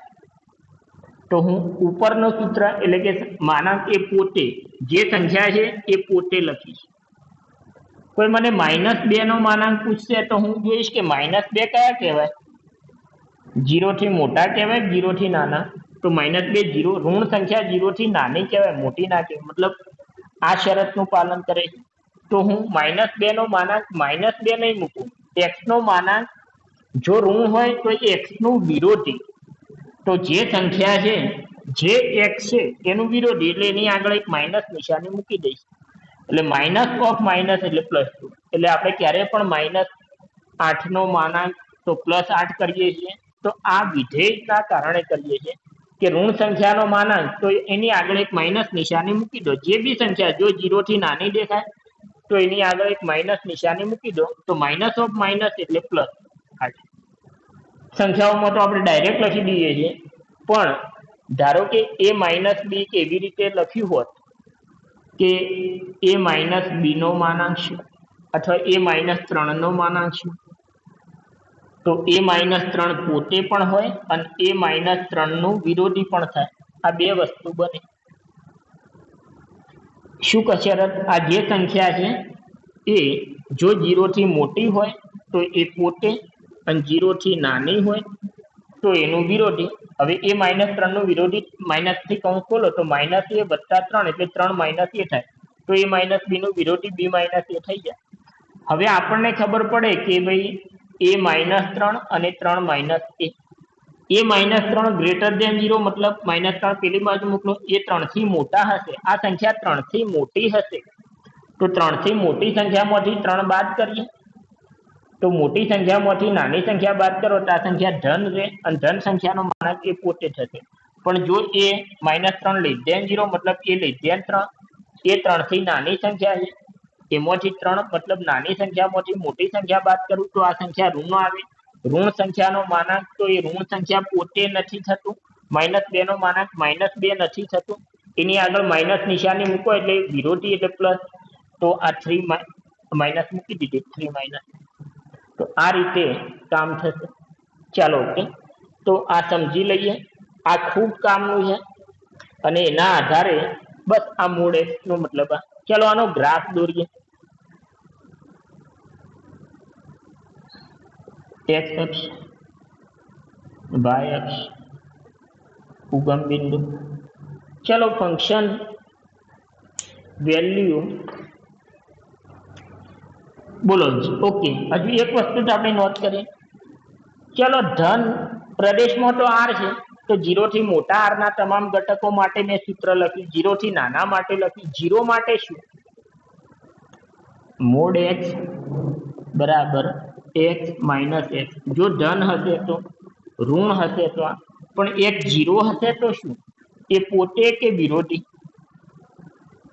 Speaker 1: તો હું ઉપરનો સૂત્ર એટલે કે માનાંક એ પોતે, જે સંખ્યા છે એ પોતે લખીશ. કોઈ મને -2 નો માનાંક પૂછશે તો હું જોઈશ કે -2 કયા કહેવાય, 0 થી મોટા કહેવાય, 0 થી નાના. તો -2 0, ઋણ સંખ્યા 0 થી નાની કહેવાય, મોટી ના કહેવાય. મતલબ આ શરતનું પાલન કરે છે. તો હું -2 નો માનાંક -2 નહીં મૂકું. x નો માનાંક જો ઋણ હોય તો x નું વિરોધી, તો જે સંખ્યા છે જે x છે એનું વિરોધી, એટલે એની આગળ એક માઇનસ નિશાની મૂકી દઈશ. એટલે -(-) એટલે +2. એટલે આપણે ક્યારે પણ -8 નો માનાંક તો +8 કરીએ છીએ. તો આ વિધેયના કારણે કરીએ છીએ કે ઋણ સંખ્યાનો માનાંક તો એની આગળ એક માઇનસ નિશાની મૂકી દો. જે બી સંખ્યા જો 0 થી નાની દેખાય તો એની આગળ એક માઇનસ નિશાની મૂકી દો. તો -(-) એટલે +8. સંખ્યાઓમાં તો આપણે ડાયરેક્ટ લખી દઈએ છીએ, પણ ધારો કે a-b કેવી રીતે લખ્યું હોત કે a-b નો માનાંક શું, અથવા a-3 નો માનાંક શું, તો a-3 પોતે પણ હોય અને a-3 નું વિરોધી પણ થાય. આ બે વસ્તુ બને. શું કસરત? આ જે સંખ્યા છે એ જો 0 થી મોટી હોય તો એ પોતે, અને 0 થી નાની હોય તો એનું વિરોધી. હવે a-3 નું વિરોધી, માઇનસથી કૌંસ ખોલો તો -a + 3 એટલે 3 - a થાય. તો a-b નું વિરોધી b - a થઈ જાય. હવે આપણને ખબર પડે કે ભાઈ a -3 અને 3 -a. a -3 ગ્રેટર દેન 0 મતલબ -3 પેલી બાજુ મોકલો. એ 3 થી મોટા હશે, આ સંખ્યા 3 થી મોટી હશે તો 3 થી મોટી સંખ્યામાંથી 3 બાદ કરીએ તો મોટી સંખ્યામાંથી નાની સંખ્યા બાદ કરો તો આ સંખ્યા ધન રહે અને ધન સંખ્યાનો માનક એ પોતે થશે. પણ જો એ -3 લેસ દેન 0 મતલબ એ લેસ દેન 3, એ 3 થી નાની સંખ્યા છે, એમાંથી 3 મતલબ નાની સંખ્યામાંથી મોટી સંખ્યા બાદ કરું તો આ સંખ્યા ઋણ આવે. ઋણ સંખ્યાનો માનાંક તો એ ઋણ સંખ્યા પોતે નથી થતું. -2 નો માનાંક -2 નથી થતું, એની આગળ માઇનસ નિશાની મૂકો એટલે વિરોધી એટલે પ્લસ, તો આ 3 માઇનસ મૂકી દીધી 3 માઇનસ. તો આ રીતે કામ થશે. ચાલો ઓકે, તો આ સમજી લઈએ. આ ખૂબ કામનું છે અને એના આધારે બસ આ મૂળ x નો મતલબ આ. ચાલો આનો ગ્રાફ દોરીએ. x અક્ષ, y અક્ષ, ઉગમ બિંદુ. ચલો ફંક્શન વેલ્યુ બોલો ઓકે. હજુ એક વસ્તુ તો આપણે નોટ કરીએ. ચલો ધન પ્રદેશમાં તો r છે તો 0 થી મોટા r ના તમામ ઘટકો માટે મેં સૂત્ર લખ્યું, 0 થી નાના માટે લખ્યું. 0 માટે શું? મોડ x બરાબર x માઇનસ x. જો ધન હશે તો ઋણ હશે તો આ, પણ એક 0 હશે તો શું? એ પોતે કે વિરોધી?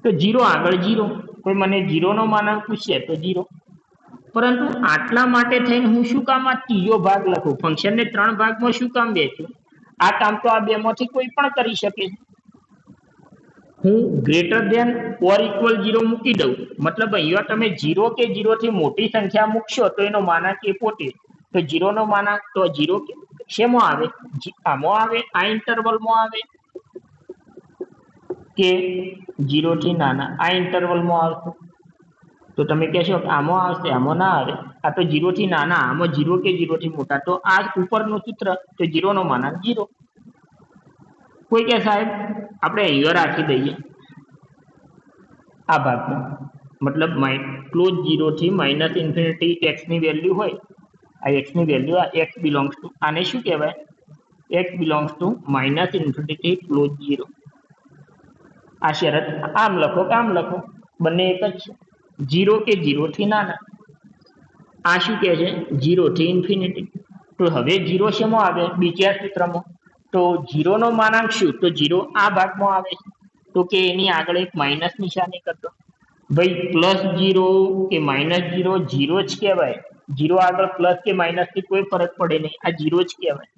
Speaker 1: તો 0 આગળ 0. કોઈ મને 0 નો માનાંક પૂછે તો 0. પરંતુ આટલા માટે થઈને હું શું કામ આ ત્રીજો ભાગ લખું? ફંક્શનને 3 ભાગમાં શું કામ વહેંચ્યું? આ કામ તો આ બેમાંથી કોઈ પણ કરી શકે છે. હું ગ્રેટર દેન ઓર ઇક્વલ 0 મૂકી દઉં, મતલબ અહીંયા તમે 0 કે 0 થી મોટી સંખ્યા મૂકશો તો એનો માનાંક એ પોતે. તો 0 નો માનાંક તો 0 શેમાં આવે? આમાં આવે, આ ઇન્ટરવલમાં આવે કે 0 થી નાના આ ઇન્ટરવલમાં આવશે? તો તમે કહેશો કે આમાં આવશે, આમાં ના આવે. આ તો 0 થી નાના, આમાં 0 કે 0 થી મોટા. તો આ ઉપરનું સૂત્ર તો 0 નો માનાંક 0. કોઈ કે સાહેબ આપણે અહીંયા રાખી દઈએ આ ભાગમાં, મતલબ ક્લોઝ 0 થી -∞ x ની વેલ્યુ હોય, આ x ની વેલ્યુ આ x બિલોંગ્સ ટુ આને શું કહેવાય? x belongs to -∞ close 0. આ શરત આમ લખો કે આમ લખો, બંને એક જ છે. 0 કે 0 થી નાના, આ શું કહે છે? 0 થી ઇન્ફિનિટી. તો હવે 0 શેમાં આવે? બીજા સૂત્રમાં. તો 0 નો માનાંક શું? તો 0 આ ભાગમાં આવે છે, તો કે એની આગળ એક માઇનસ નિશાની કરતો. ભાઈ +0 કે -0 0 જ કહેવાય. 0 આગળ પ્લસ કે માઇનસ થી કોઈ ફરક પડે નહીં, આ 0 જ કહેવાય.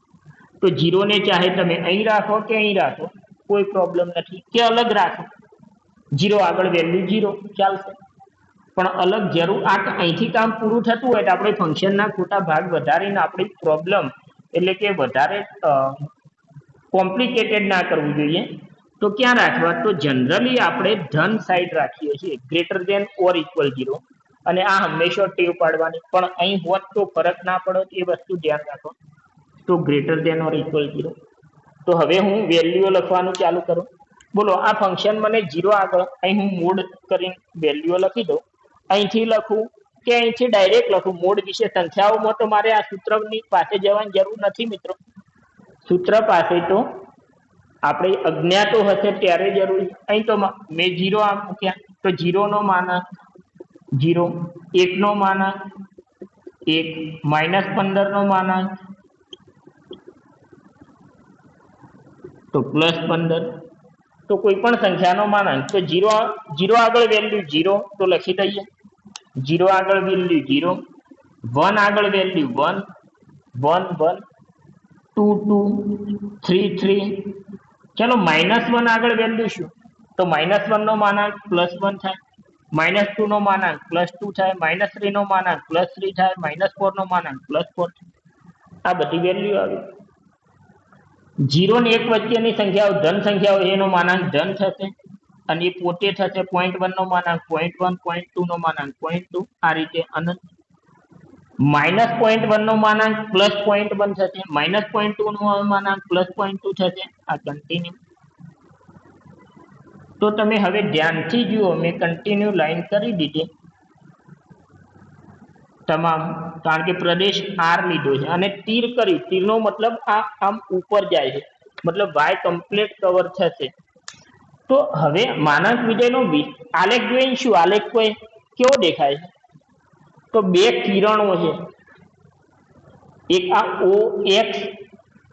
Speaker 1: તો 0 ને ચાહે તમે અહીં રાખો કે અહીં રાખો, કોઈ પ્રોબ્લેમ નથી, કે અલગ રાખો. 0 આગળ વેલ્યુ 0 ચાલશે, પણ અલગ જરૂર આ અહીંથી કામ પૂરું થતું હોય તો આપણે ફંક્શનના ખોટા ભાગ વધારીને આપણી પ્રોબ્લેમ એટલે કે વધારે કોમ્પ્લિકેટેડ ના કરવું જોઈએ. તો ક્યાં રાખવા? તો જનરલી આપણે ધન સાઈડ રાખીએ છીએ, ગ્રેટર દેન ઓર ઇક્વલ 0. અને આ હંમેશા ટેવ પાડવાની, પણ અહીં હોત તો ફરક ના પડે એ વસ્તુ ધ્યાન રાખો. તો ગ્રેટર દેન ઓર ઇક્વલ 0. તો હવે હું વેલ્યુઓ લખવાનું ચાલુ કરું. બોલો આ ફંક્શન મને 0 આગળ અહીં હું મોડ કરીને વેલ્યુઓ લખી દઉં. અહીંથી લખું કે અહીંથી ડાયરેક્ટ લખું? મોડ વિશે સંખ્યાઓમાં તો મારે આ સૂત્રની પાસે જવાની જરૂર નથી મિત્રો. સૂત્ર પાસે તો આપણે અજ્ઞાતો હશે ત્યારે જરૂરી. અહીં તો મેં 0 આમ મૂક્યા તો 0 નો માનાંક 0, 1 નો માનાંક 1, -15 નો માનાંક તો +15. તો કોઈ પણ સંખ્યાનો માનાંક તો 0 આગળ વેલ્યુ 0 તો લખી દઈએ. 0 આગળ વેલ્યુ 0, 1 આગળ વેલ્યુ 1, 1 1, 2 2, 3 3. ચલો -1 આગળ વેલ્યુ શું? તો -1 નો માનાંક +1 થાય, -2 નો માનાંક +2 થાય, -3 નો માનાંક +3 થાય, -4 નો માનાંક +4 થાય. આ બધી વેલ્યુ આવી. 0 ને 1 વચ્ચેની સંખ્યાઓ ધન સંખ્યાઓ એનો માનાંક ધન થશે અને એ પોતે થશે. 0.1 નો માનાંક 0.1, 0.2 નો માનાંક 0.2, આ રીતે અનંત. -0.1 નો માનાંક +0.1 થશે, -0.2 નો માનાંક +0.2 થશે, આ કન્ટિન્યુ. તો તમે હવે ધ્યાનથી જુઓ, મેં કન્ટિન્યુ લાઈન કરી દીધી. તમામ, કારણ કે પ્રદેશ આર લીધો છે અને તીર કર્યું, તીરનો મતલબ આ આમ ઉપર જાય છે, મતલબ વાય કમ્પ્લીટ કવર થશે. તો હવે માનાંક વિધેયનો આલેખ જોઈને શું આલેખ કોઈ કેવો દેખાય છે? તો બે કિરણો છે, એક આ ઓ એક્સ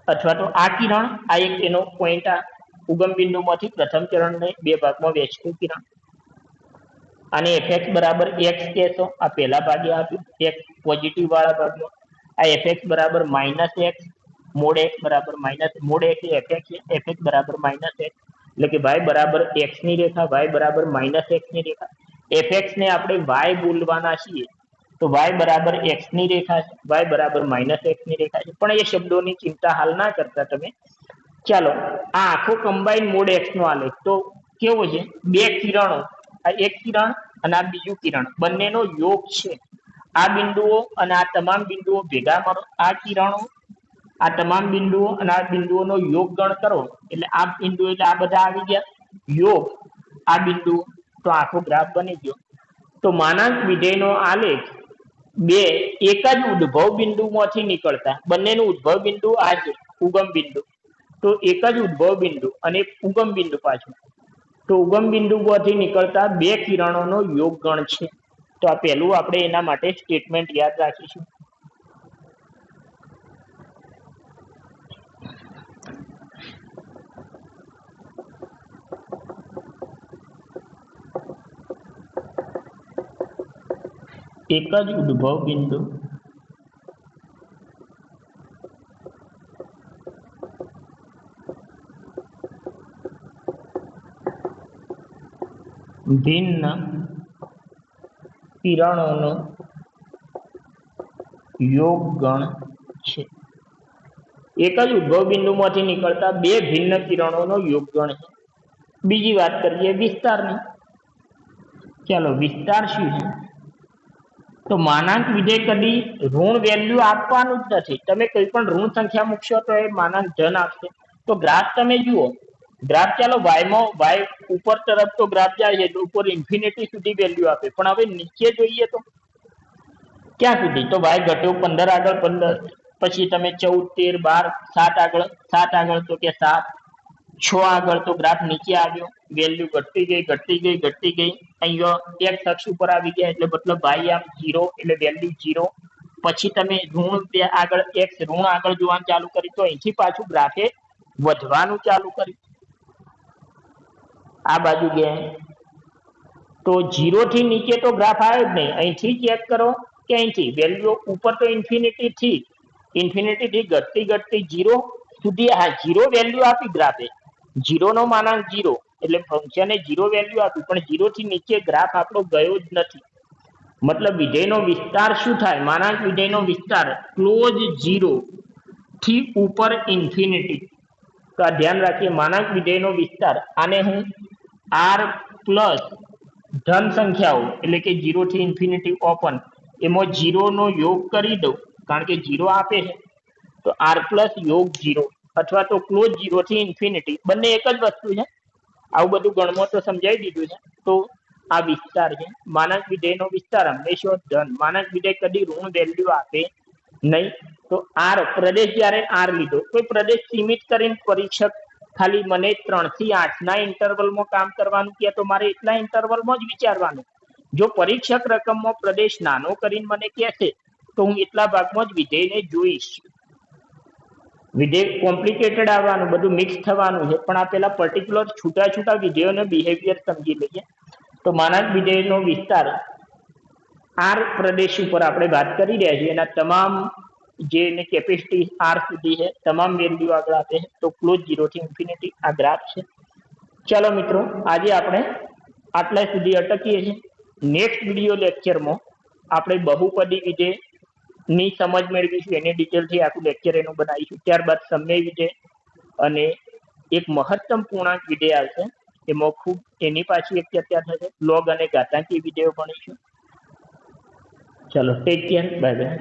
Speaker 1: અથવા તો આ કિરણ, આ એક એનો પોઈન્ટ, આ ઉગમ બિંદુમાંથી પ્રથમ કિરણને બે ભાગમાં વહેંચતું કિરણ, અને એફએક્સ બરાબર એક્સ કહેશો, આ પહેલા ભાગે આપ્યું એક્સ પોઝિટિવ વાળા ભાગમાં, આ એફએક્સ બરાબર માઇનસ એક્સ, મોડ એક્સ બરાબર માઇનસ મોડ એક્સ એફએક્સ છે, એફએક્સ બરાબર માઇનસ એક્સ, એટલે કે વાય બરાબર એક્સ ની રેખા, વાય બરાબર માઇનસ એક્સ ની રેખા. એફએક્સ ને આપણે વાય બોલવાના છીએ, તો વાય બરાબર એક્સ ની રેખા છે, વાય બરાબર માઇનસ એક્સ ની રેખા છે, પણ એ શબ્દોની ચિંતા હાલ ના કરતા તમે. ચાલો, આ આખો કમ્બાઈન મોડ એક્સ નો આલેખ તો કેવો છે? બે કિરણો, આ એક કિરણ અને આ બીજું કિરણ, બંનેનો યોગ છે. આ બિંદુઓ અને આ તમામ બિંદુઓ ભેગા કરો, આ કિરણો, આ તમામ બિંદુઓ અને આ બિંદુઓનો યોગ ગણ કરો, એટલે આ બિંદુ એટલે આ બધા આવી ગયા, યોગ આ બિંદુ, તો આખો ગ્રાફ બની ગયો. તો માનાંક વિધેયનો આલેખ બે એક જ ઉદ્ભવ બિંદુમાંથી નીકળતા, બંનેનું ઉદ્ભવ બિંદુ આ છે ઉગમ બિંદુ, તો એક જ ઉદ્ભવ બિંદુ અને ઉગમ બિંદુ પાછું, તો ઉગમ બિંદુ માંથી નીકળતા બે કિરણોનો યોગ ગણ છે. તો આ પહેલું આપણે એના માટે સ્ટેટમેન્ટ યાદ રાખીશું. એક જ ઉદ્ભવ બિંદુ ભિન્ન કિરણોનો યોગ ગણ છે. એક જ ઉદ્ભવ બિંદુમાંથી નીકળતા બે ભિન્ન કિરણોનો યોગ ગણ છે. બીજી વાત કરીએ વિસ્તારની. ચાલો, વિસ્તાર શું છે? તો માનાંક વિધેય કદી ઋણ વેલ્યુ આપવાનું જ નથી. તમે કોઈ પણ ઋણ સંખ્યા મૂકશો તો એ માનાંક ધન આપશે. તો ગ્રાફ તમે જુઓ, ગ્રાફ ચાલો વાયમાં વાય ઉપર તરફ તો ગ્રાફ જાય છે, તો ઉપર ઇન્ફિનિટી સુધી વેલ્યુ આપે, પણ હવે નીચે જોઈએ તો ક્યાં સુધી? તો વાય ઘટ્યો 15 આગળ 15, પછી તમે 14 13 12 7 આગળ તો કે 7 6 આગળ તો ગ્રાફ નીચે આવ્યો, વેલ્યુ ઘટતી ગઈ. અહીંયા એક્સ અક્ષ ઉપર આવી ગયા, એટલે મતલબ વાય આમ 0, એટલે વેલ્યુ 0. પછી તમે ઋણ બે આગળ એક્સ ઋણ આગળ જોવાનું ચાલુ કરી, તો અહીંથી પાછું ગ્રાફે વધવાનું ચાલુ કર્યું, આ બાજુ ગયા, તો 0 થી નીચે તો ગ્રાફ આવ્યો જ નહીં. અહીંથી ચેક કરો કે અહીંથી વેલ્યુ ઉપર તો ઇન્ફિનિટી થી ઘટતી 0 સુધી, હા 0 વેલ્યુ આપી ગ્રાફે, 0 નો માનાંક 0, એટલે ફંક્શને 0 વેલ્યુ આપી, પણ 0 થી નીચે ગ્રાફ આપણો ગયો જ નથી. મતલબ વિધેયનો વિસ્તાર શું થાય? માનાંક વિધેયનો વિસ્તાર ક્લોઝ 0 થી ઉપર ઇન્ફિનિટી. તો આ ધ્યાન રાખીએ, માનાંક વિધેયનો વિસ્તાર, આને હું આર પ્લસ ધન સંખ્યાઓ એટલે કે 0 થી ઇન્ફિનિટી ઓપન, એમાં 0 નો યોગ કરી દઉં, કારણ કે 0 આપે છે, તો આર પ્લસ યોગ 0, અથવા તો ક્લોઝ 0 થી ઇન્ફિનિટી, બંને એક જ વસ્તુ છે. આવું બધું ગણમાં તો સમજાવી દીધું છે. તો આ વિસ્તાર છે. માનાંક વિધેયનો વિસ્તાર હંમેશા ધન, માનાંક વિધેય કદી ઋણ વેલ્યુ આપે નહીં. તો આર પ્રદેશ, જ્યારે આર લીધો, કોઈ પ્રદેશ સીમિત કરીને પરીક્ષક ખાલી મને 3 થી 8 ના ઇન્ટરવલમાં કામ કરવાનું કહે, તો મારે એટલા ઇન્ટરવલમાં જ વિચારવાનું. જો પરીક્ષક રકમમાં પ્રદેશ નાનો કરીને મને કહેશે, તો હું એટલા ભાગમાં જ વિધેયને જોઈશ. વિધેય કોમ્પ્લિકેટેડ આવવાનું, બધું મિક્સ થવાનું છે, પણ આ પેલા પર્ટિક્યુલર છૂટા વિધેયોને બિહેવિયર સમજી લઈએ. તો માનાંક વિધેયનો વિસ્તાર આર પ્રદેશ ઉપર આપણે વાત કરી રહ્યા છીએ, એના તમામ જે કેપેસિટી આર સુધી છે, તમામ વેલ્યુ આગળ આપે છે. તો ક્લોઝ 0 થી ઇન્ફિનિટી આ ગ્રાફ છે. ચાલો મિત્રો, આજે આપણે આટલા સુધી અટકીએ છીએ. નેક્સ્ટ વિડીયો લેક્ચરમાં આપણે બહુપદી વિધેય ની સમજ મેળવીશું, એની ડિટેલથી આખું લેક્ચર એનું બનાવીશું. ત્યારબાદ સમય વિધેય અને એક મહત્તમ પૂર્ણાંક વિધેય આવશે, એમાં ખૂબ એની પાછી એક ચર્ચા થશે. લોગ અને ઘાતાંકી વિધેયો ભણીશું. ચલો, ટેક કેર, બાય બાય.